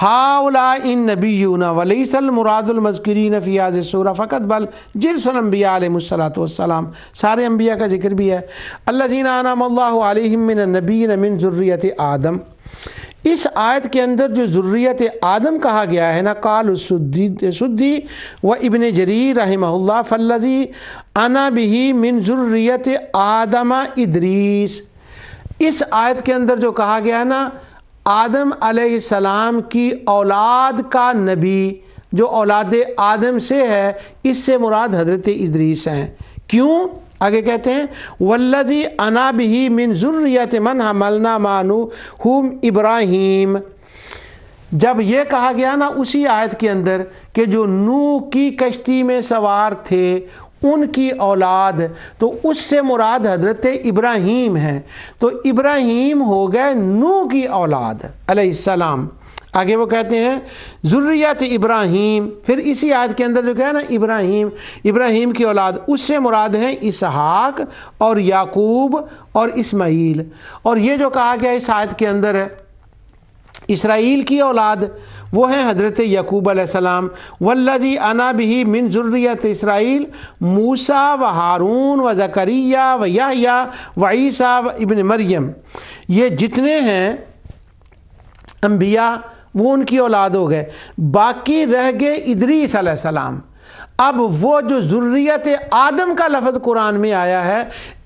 ہؤلاء النبیون ولیس المراد المذکورین فی ہذہ السورہ فقط بل جنس الانبیاء علیہم الصلاۃ والسلام، سارے انبیاء کا ذکر بھی ہے۔ الذین انعم اللہ علیہم من النبیین من ذریۃ آدم، اس آیت کے اندر جو ذریت آدم کہا گیا ہے نا، قال السدی و ابن جریر رحمہ اللہ فالذی انا بہ من ذریت آدم ادریس، اس آیت کے اندر جو کہا گیا ہے نا آدم علیہ السلام کی اولاد کا نبی جو اولاد آدم سے ہے، اس سے مراد حضرت ادریس ہیں۔ کیوں؟ آگے کہتے ہیں والذی انا بہ من ذریۃ من حملنا مع نوح ابراہیم، جب یہ کہا گیا نا اسی آیت کے اندر کہ جو نوح کی کشتی میں سوار تھے ان کی اولاد، تو اس سے مراد حضرت ابراہیم ہیں، تو ابراہیم ہو گئے نوح کی اولاد علیہ السلام۔ آگے وہ کہتے ہیں ذریت ابراہیم، پھر اسی آیت کے اندر جو کہا نا ابراہیم کی اولاد، اس سے مراد ہیں اسحاق اور یعقوب اور اسماعیل، اور یہ جو کہا گیا اس آیت کے اندر اسرائیل کی اولاد وہ ہیں حضرت یعقوب علیہ السلام۔ والذی انا بہ من ذریۃ اسرائیل موسیٰ و ہارون و زکریا و یحییٰ و عیسیٰ و ابن مریم، یہ جتنے ہیں انبیاء وہ ان کی اولاد ہو گئے، باقی رہ گئے ادریس علیہ السلام۔ اب وہ جو ذریت آدم کا لفظ قرآن میں آیا ہے،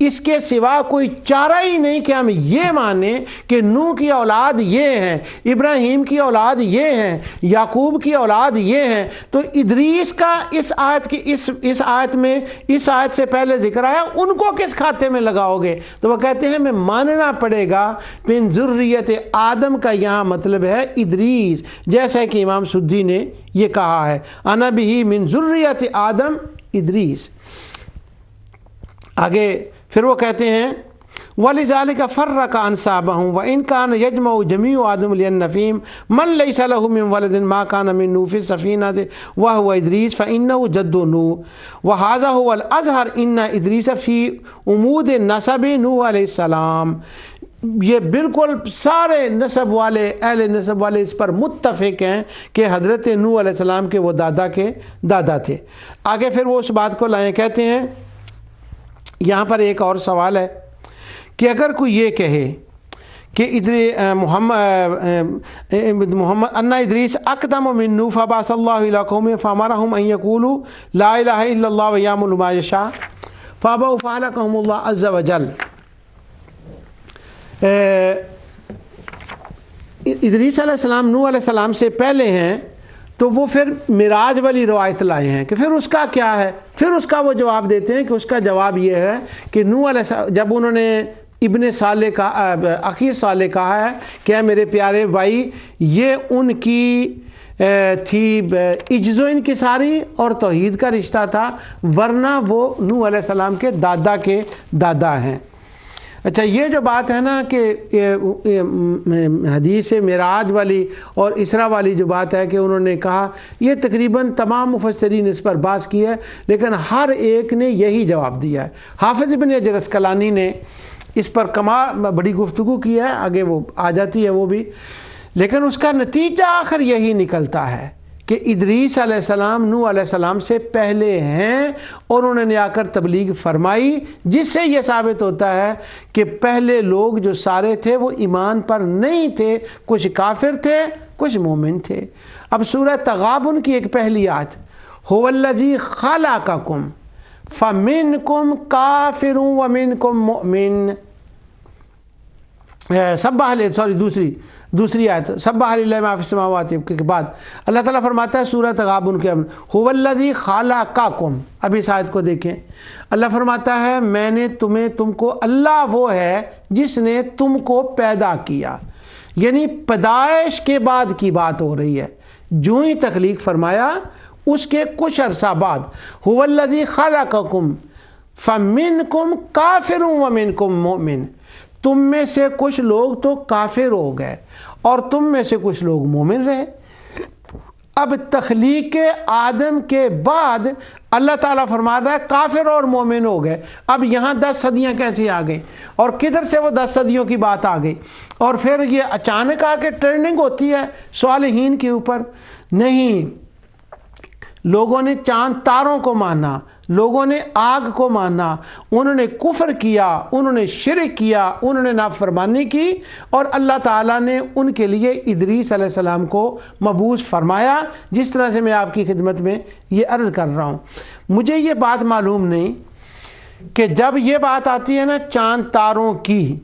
اس کے سوا کوئی چارہ ہی نہیں کہ ہم یہ مانیں کہ نوح کی اولاد یہ ہیں، ابراہیم کی اولاد یہ ہیں، یعقوب کی اولاد یہ ہیں، تو ادریس کا اس آیت میں اس آیت سے پہلے ذکر آیا، ان کو کس کھاتے میں لگاؤ گے؟ تو وہ کہتے ہیں ہمیں ماننا پڑے گا من ذریت آدم کا یہاں مطلب ہے ادریس، جیسا کہ امام سدی نے یہ کہا ہے انا بہ من ذریۃ آدم ادریس۔ آگے پھر وہ کہتے ہیں وَلِذَلِكَ فَرَّقَ أَنْسَابَهُمْ وَإِنْ كَانَ يَجْمَعُ جَمِيعُ آدَمَ لِلنَّفِيمِ مَنْ لَيْسَ لَهُ مِنْ وَلَدٍ مَا كَانَ مِنْ نُوحٍ فِي السَّفِينَةِ وَهُوَ إِدْرِيسُ فَإِنَّهُ جَدُّ نُوحٍ وَهَذَا هُوَ الْأَظْهَرُ إِنَّ إِدْرِيسَ فِي عُمُودِ نَسَبِ نوح علیہ السلام۔ یہ بالکل سارے نسب والے اہل نسب والے اس پر متفق ہیں کہ حضرت نوح علیہ السلام کے وہ دادا کے دادا تھے۔ آگے پھر وہ اس بات کو لائیں، کہتے ہیں یہاں پر ایک اور سوال ہے کہ اگر کوئی یہ کہے کہ محمد ان ادریس اقدم من نوح فبعث اللہ الی قومہ فامرهم ان یقولوا لا الہ الا اللہ ویعملوا ما یشاء فابوا فاہلکہم اللہ عز وجل۔ ادریس علیہ السلام نوح علیہ السلام سے پہلے ہیں، تو وہ پھر معراج والی روایت لائے ہیں کہ پھر اس کا کیا ہے؟ پھر اس کا وہ جواب دیتے ہیں کہ اس کا جواب یہ ہے کہ نوح علیہ السلام جب انہوں نے ابن صالح کا اخی صالح کہا ہے کہ اے میرے پیارے بھائی یہ ان کی تھی عجز و انکساری اور توحید کا رشتہ تھا، ورنہ وہ نوح علیہ السلام کے دادا ہیں۔ اچھا، یہ جو بات ہے نا کہ حدیث معراج والی اور اسرا والی جو بات ہے کہ انہوں نے کہا، یہ تقریباً تمام مفسرین اس پر بحث کی ہے، لیکن ہر ایک نے یہی جواب دیا ہے۔ حافظ ابن حجر اسقلانی نے اس پر بڑی گفتگو کی ہے، آگے وہ آ جاتی ہے وہ بھی، لیکن اس کا نتیجہ آخر یہی نکلتا ہے کہ ادریس علیہ السلام نوح علیہ السلام سے پہلے ہیں اور انہوں نے آ کر تبلیغ فرمائی، جس سے یہ ثابت ہوتا ہے کہ پہلے لوگ جو سارے تھے وہ ایمان پر نہیں تھے، کچھ کافر تھے کچھ مومن تھے۔ اب سورہ تغابن کی ایک پہلی آیت، هو الذی خلقکم فمنکم کافر ومنکم مؤمن، دوسری آیت سبح للہ ما فی السماوات کے بعد اللہ تعالیٰ فرماتا ہے سورہ تغابن کے هو الذی خلقکم۔ اب اس آیت کو دیکھیں، اللہ فرماتا ہے میں نے تم کو، اللہ وہ ہے جس نے تم کو پیدا کیا، یعنی پیدائش کے بعد کی بات ہو رہی ہے، جو ہی تخلیق فرمایا اس کے کچھ عرصہ بعد، هو الذی خلقکم فمنکم کافر ومنکم مؤمن، تم میں سے کچھ لوگ تو کافر ہو گئے اور تم میں سے کچھ لوگ مومن رہے۔ اب تخلیق آدم کے بعد اللہ تعالیٰ فرماتا ہے کافر اور مومن ہو گئے۔ اب یہاں 10 صدیاں کیسی آ گئی اور کدھر سے وہ 10 صدیوں کی بات آ گئی، اور پھر یہ اچانک آ کے ٹرننگ ہوتی ہے صالحین کے اوپر؟ نہیں، لوگوں نے چاند تاروں کو مانا، لوگوں نے آگ کو مانا، انہوں نے کفر کیا، انہوں نے شرک کیا، انہوں نے نافرمانی کی، اور اللہ تعالیٰ نے ان کے لیے ادریس علیہ السلام کو مبعوث فرمایا، جس طرح سے میں آپ کی خدمت میں یہ عرض کر رہا ہوں۔ مجھے یہ بات معلوم نہیں کہ جب یہ بات آتی ہے نا چاند تاروں کی،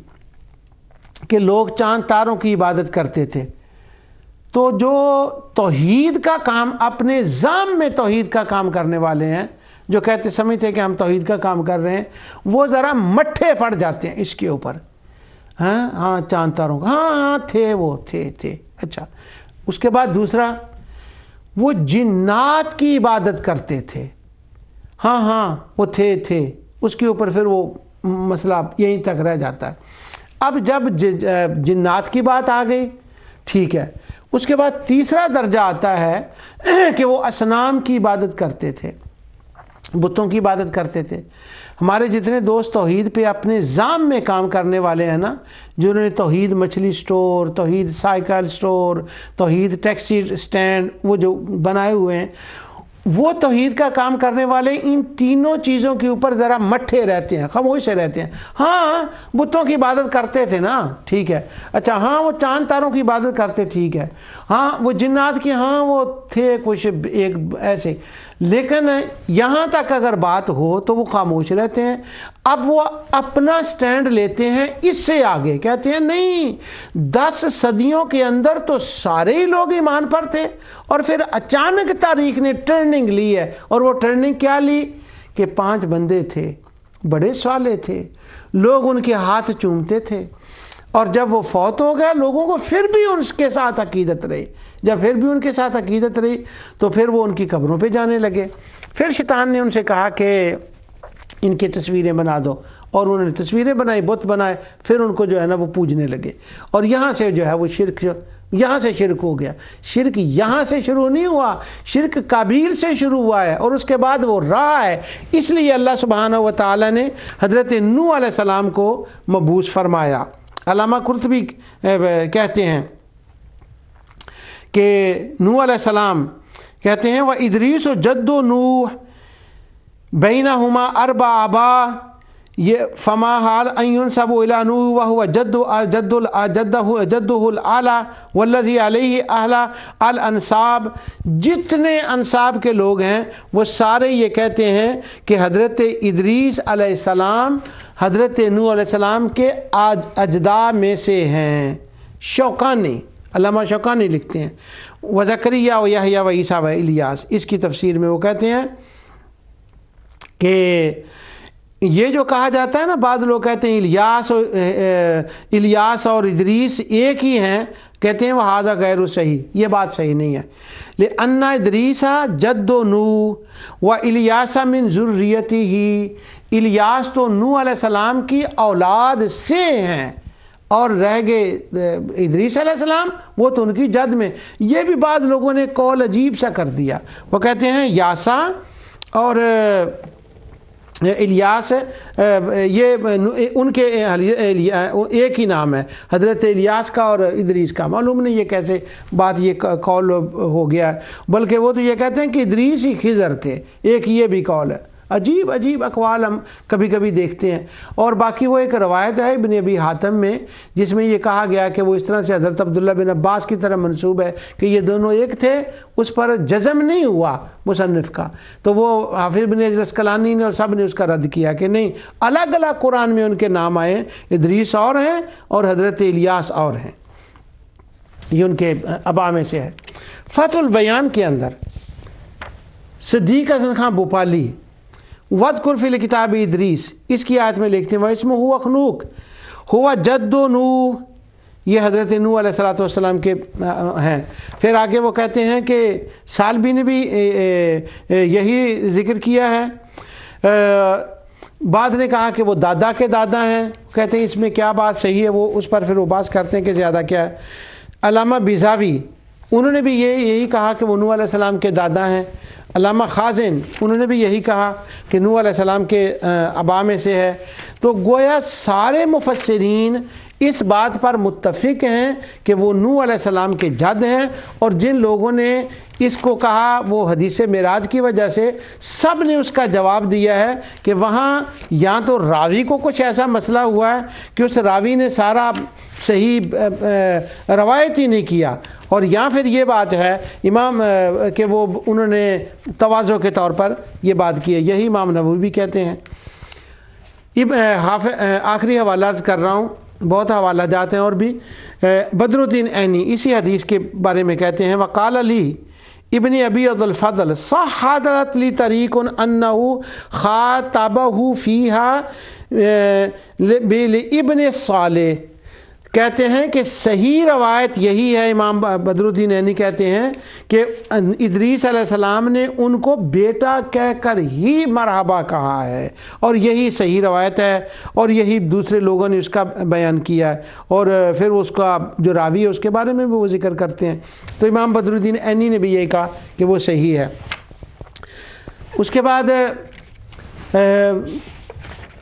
کہ لوگ چاند تاروں کی عبادت کرتے تھے، تو جو توحید کا کام، اپنے ذام میں توحید کا کام کرنے والے ہیں، جو کہتے سمجھتے کہ ہم توحید کا کام کر رہے ہیں، وہ ذرا مٹھے پڑ جاتے ہیں اس کے اوپر۔ ہاں چاند تاروں کا، ہاں تھے، وہ تھے۔ اچھا، اس کے بعد دوسرا، وہ جنات کی عبادت کرتے تھے، ہاں وہ تھے، اس کے اوپر پھر وہ مسئلہ یہیں تک رہ جاتا ہے۔ اب جب جنات کی بات آ گئی، ٹھیک ہے، اس کے بعد تیسرا درجہ آتا ہے کہ وہ اصنام کی عبادت کرتے تھے، بتوں کی عبادت کرتے تھے۔ ہمارے جتنے دوست توحید پہ اپنے ذام میں کام کرنے والے ہیں نا، جنہوں نے توحید مچھلی سٹور، توحید سائیکل سٹور، توحید ٹیکسی سٹینڈ وہ جو بنائے ہوئے ہیں، وہ توحید کا کام کرنے والے ان تینوں چیزوں کے اوپر ذرا مٹھے رہتے ہیں، خاموش سے رہتے ہیں۔ ہاں بتوں کی عبادت کرتے تھے نا، ٹھیک ہے، اچھا ہاں وہ چاند تاروں کی عبادت کرتے، ٹھیک ہے، ہاں وہ جنات کی، ہاں وہ تھے کچھ ایک ایسے، لیکن یہاں تک اگر بات ہو تو وہ خاموش رہتے ہیں۔ اب وہ اپنا سٹینڈ لیتے ہیں اس سے آگے، کہتے ہیں نہیں 10 صدیوں کے اندر تو سارے ہی لوگ ایمان پر تھے، اور پھر اچانک تاریخ نے ٹرننگ لی ہے، اور وہ ٹرننگ کیا لی کہ 5 بندے تھے، بڑے صالح تھے، لوگ ان کے ہاتھ چومتے تھے، اور جب وہ فوت ہو گیا لوگوں کو پھر بھی ان کے ساتھ عقیدت رہی، جب پھر بھی ان کے ساتھ عقیدت رہی تو پھر وہ ان کی قبروں پہ جانے لگے۔ پھر شیطان نے ان سے کہا کہ ان کی تصویریں بنا دو، اور انہوں نے تصویریں بنائی، بت بنائے، پھر ان کو جو ہے نا وہ پوجنے لگے، اور یہاں سے جو ہے وہ شرک، یہاں سے شرک ہو گیا۔ شرک یہاں سے شروع نہیں ہوا، شرک قابیل سے شروع ہوا ہے، اور اس کے بعد وہ رہا ہے۔ اس لیے اللہ سبحانہ و تعالی نے حضرت نوح علیہ السلام کو مبعوث فرمایا۔ علامہ قرطبی کہتے ہیں کہ نوح علیہ السلام کہتے ہیں وَإِدْرِيسُ جَدُّ نوح بَيْنَهُمَا 4 آباء فما حال ان ينسب الى نوح وهو جده الاعلى والذي عليه اعلى الانساب۔ جتنے انساب کے لوگ ہیں وہ سارے یہ کہتے ہیں کہ حضرت ادریس علیہ السلام حضرت نوح علیہ السلام کے اجداد میں سے ہیں۔ شوکانی، علامہ شوکانی لکھتے ہیں وزکریا و یحییٰ و عیسیٰ و الیاس، اس کی تفسیر میں وہ کہتے ہیں کہ یہ جو کہا جاتا ہے نا، بعض لوگ کہتے ہیں الیاس اور ادریس ایک ہی ہیں، کہتے ہیں وہ ھذا غیر صحیح، یہ بات صحیح نہیں ہے۔ لأن ادریس جد نوح و الیاس من ذریتہ، الیاس تو نوح علیہ السلام کی اولاد سے ہیں، اور رہ گئے ادریس علیہ السلام وہ تو ان کی جد میں۔ یہ بھی بعض لوگوں نے قول عجیب سا کر دیا، وہ کہتے ہیں یاسا اور الیاس یہ ان کے ایک ہی نام ہے، حضرت الیاس کا اور ادریس کا۔ معلوم نہیں یہ کیسے بات، یہ قول ہو گیا، بلکہ وہ تو یہ کہتے ہیں کہ ادریس ہی خضر تھے، ایک یہ بھی قول ہے۔ عجیب عجیب اقوال ہم کبھی کبھی دیکھتے ہیں۔ اور باقی وہ ایک روایت ہے ابن ابی حاتم میں، جس میں یہ کہا گیا کہ وہ اس طرح سے حضرت عبداللہ بن عباس کی طرح منسوب ہے کہ یہ دونوں ایک تھے، اس پر جزم نہیں ہوا مصنف کا، تو وہ حافظ بن عسقلانی نے اور سب نے اس کا رد کیا کہ نہیں، الگ الگ قرآن میں ان کے نام آئے، ادریس اور ہیں اور حضرت الیاس اور ہیں، یہ ان کے ابا میں سے ہے۔ فتح البیان کے اندر صدیق حسن خان بھوپالی وَاذْكُرْ فِي الْكِتَابِ ادریس، اس کی آیت میں لکھتے ہیں وَاسْمُهُ اخنوق ہوا جد نوح، یہ حضرت نوح علیہ السلام کے ہیں۔ پھر آگے وہ کہتے ہیں کہ سالبی نے بھی یہی ذکر کیا ہے۔ بعد نے کہا کہ وہ دادا کے دادا ہیں، کہتے ہیں اس میں کیا بات صحیح ہے، وہ اس پر پھر وہ بات کرتے ہیں کہ زیادہ کیا ہے۔ علامہ بیضاوی انہوں نے بھی یہی کہا کہ وہ نوح علیہ السلام کے دادا ہیں۔ علامہ خازن انہوں نے بھی یہی کہا کہ نوح علیہ السلام کے ابا میں سے ہے۔ تو گویا سارے مفسرین اس بات پر متفق ہیں کہ وہ نوح علیہ السلام کے جد ہیں، اور جن لوگوں نے اس کو کہا وہ حدیث معراج کی وجہ سے سب نے اس کا جواب دیا ہے کہ وہاں یا تو راوی کو کچھ ایسا مسئلہ ہوا ہے کہ اس راوی نے سارا صحیح روایت ہی نہیں کیا، اور یا پھر یہ بات ہے امام کہ وہ انہوں نے تواضع کے طور پر یہ بات کی ہے، یہی امام نووی بھی کہتے ہیں۔ آخری حوالہ کر رہا ہوں، بہت حوالہ جات ہیں اور بھی۔ بدر الدین عینی اسی حدیث کے بارے میں کہتے ہیں وقال علی ابن ابی عبد الفضل صححت لی طریق انہ خاطبہ فیہا ابن صالح، کہتے ہیں کہ صحیح روایت یہی ہے، امام بدر الدین عینی کہتے ہیں کہ ادریس علیہ السلام نے ان کو بیٹا کہہ کر ہی مرحبا کہا ہے، اور یہی صحیح روایت ہے، اور یہی دوسرے لوگوں نے اس کا بیان کیا ہے، اور پھر اس کا جو راوی ہے اس کے بارے میں بھی وہ ذکر کرتے ہیں۔ تو امام بدر الدین عینی نے بھی یہی کہا کہ وہ صحیح ہے۔ اس کے بعد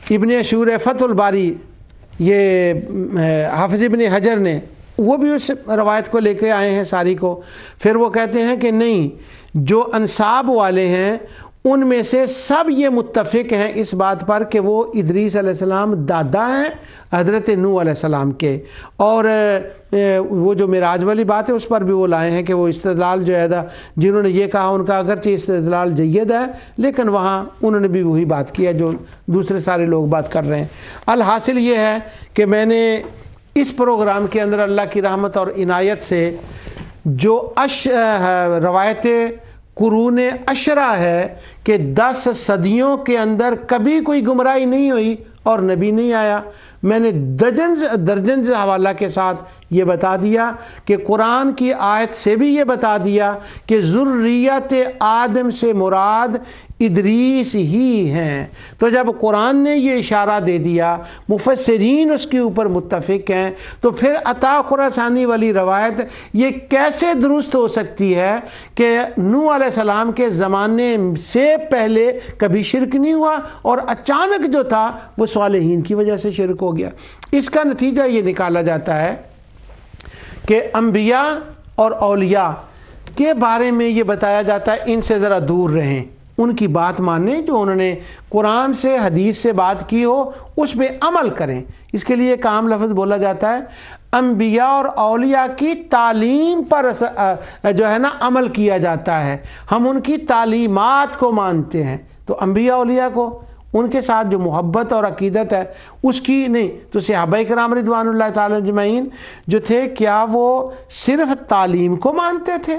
ابن عاشور فتح الباری، یہ حافظ ابن حجر نے وہ بھی اس روایت کو لے کے آئے ہیں ساری کو۔ پھر وہ کہتے ہیں کہ نہیں، جو انساب والے ہیں ان میں سے سب یہ متفق ہیں اس بات پر کہ وہ ادریس علیہ السلام دادا ہیں حضرت نوح علیہ السلام کے، اور وہ جو معراج والی بات ہے اس پر بھی وہ لائے ہیں کہ وہ استدلال جو ہے جنہوں نے یہ کہا ان کا اگرچہ استدلال جید ہے، لیکن وہاں انہوں نے بھی وہی بات کی ہے جو دوسرے سارے لوگ بات کر رہے ہیں۔ الحاصل یہ ہے کہ میں نے اس پروگرام کے اندر اللہ کی رحمت اور عنایت سے جو روایت قرون عشرہ ہے کہ 10 صدیوں کے اندر کبھی کوئی گمراہی نہیں ہوئی اور نبی نہیں آیا، میں نے درجن حوالہ کے ساتھ یہ بتا دیا کہ قرآن کی آیت سے بھی یہ بتا دیا کہ ذریت آدم سے مراد ادریس ہی ہیں۔ تو جب قرآن نے یہ اشارہ دے دیا، مفسرین اس کے اوپر متفق ہیں، تو پھر عطا خراسانی والی روایت یہ کیسے درست ہو سکتی ہے کہ نوح علیہ السلام کے زمانے سے پہلے کبھی شرک نہیں ہوا اور اچانک جو تھا وہ صالحین کی وجہ سے شرک ہو گیا۔ اس کا نتیجہ یہ نکالا جاتا ہے کہ انبیاء اور اولیاء کے بارے میں یہ بتایا جاتا ہے ان سے ذرا دور رہیں، ان کی بات مانیں، جو انہوں نے قرآن سے حدیث سے بات کی ہو اس پہ عمل کریں۔ اس کے لیے ایک عام لفظ بولا جاتا ہے، انبیاء اور اولیاء کی تعلیم پر جو ہے نا عمل کیا جاتا ہے، ہم ان کی تعلیمات کو مانتے ہیں۔ تو انبیاء اولیاء کو ان کے ساتھ جو محبت اور عقیدت ہے اس کی نہیں۔ تو صحابہ کرام رضوان اللہ تعالی اجمعین جو تھے، کیا وہ صرف تعلیم کو مانتے تھے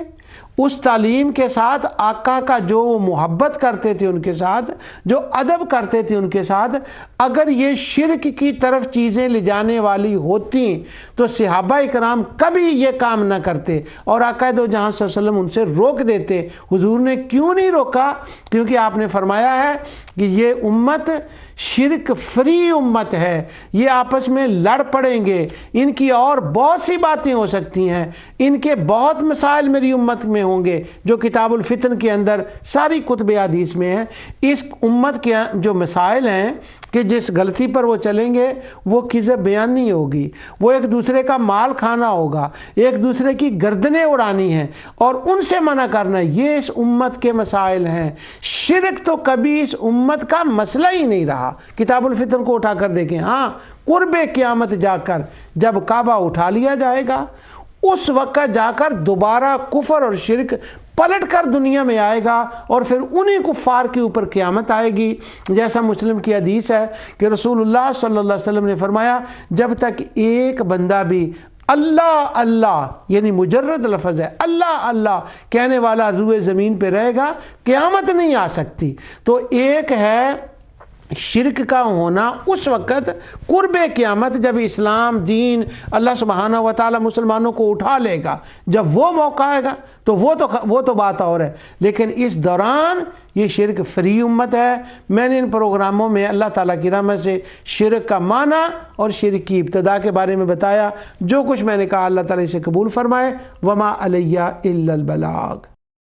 اس تعلیم کے ساتھ آقا کا جو محبت کرتے تھے ان کے ساتھ، جو ادب کرتے تھے ان کے ساتھ، اگر یہ شرک کی طرف چیزیں لے جانے والی ہوتی تو صحابہ اکرام کبھی یہ کام نہ کرتے، اور آقا دو جہاں صلی اللہ علیہ وسلم ان سے روک دیتے۔ حضور نے کیوں نہیں روکا؟ کیونکہ آپ نے فرمایا ہے کہ یہ امت شرک فری امت ہے، یہ آپس میں لڑ پڑیں گے، ان کی اور بہت سی باتیں ہو سکتی ہیں، ان کے بہت مسائل میری امت میں ہوں گے جو کتاب الفتن کے اندر ساری کتب حدیث میں ہیں۔ اس امت کے جو مسائل ہیں کہ جس غلطی پر وہ چلیں گے وہ کذب بیان نہیں ہوگی، وہ ایک دوسرے کا مال کھانا ہوگا، ایک دوسرے کی گردنیں اڑانی ہیں اور ان سے منع کرنا، یہ اس امت کے مسائل ہیں۔ شرک تو کبھی اس امت کا مسئلہ ہی نہیں رہا۔ کتاب الفتن کو اٹھا کر دیکھیں، ہاں قرب قیامت جا کر جب کعبہ اٹھا لیا جائے گا اس وقت جا کر دوبارہ کفر اور شرک پلٹ کر دنیا میں آئے گا، اور پھر انہی کفار کے اوپر قیامت آئے گی۔ جیسا مسلم کی حدیث ہے کہ رسول اللہ صلی اللہ علیہ وسلم نے فرمایا، جب تک ایک بندہ بھی اللہ اللہ یعنی مجرد لفظ ہے اللہ اللہ کہنے والا روئے زمین پہ رہے گا، قیامت نہیں آ سکتی۔ تو ایک ہے شرک کا ہونا اس وقت قرب قیامت، جب اسلام دین اللہ سبحانہ و تعالی مسلمانوں کو اٹھا لے گا، جب وہ موقع آئے گا تو وہ تو بات اور ہے، لیکن اس دوران یہ شرک فری امت ہے۔ میں نے ان پروگراموں میں اللہ تعالیٰ کی رحمت سے شرک کا معنی اور شرک کی ابتدا کے بارے میں بتایا۔ جو کچھ میں نے کہا اللہ تعالیٰ اسے قبول فرمائے۔ وما علیہ الا البلاغ۔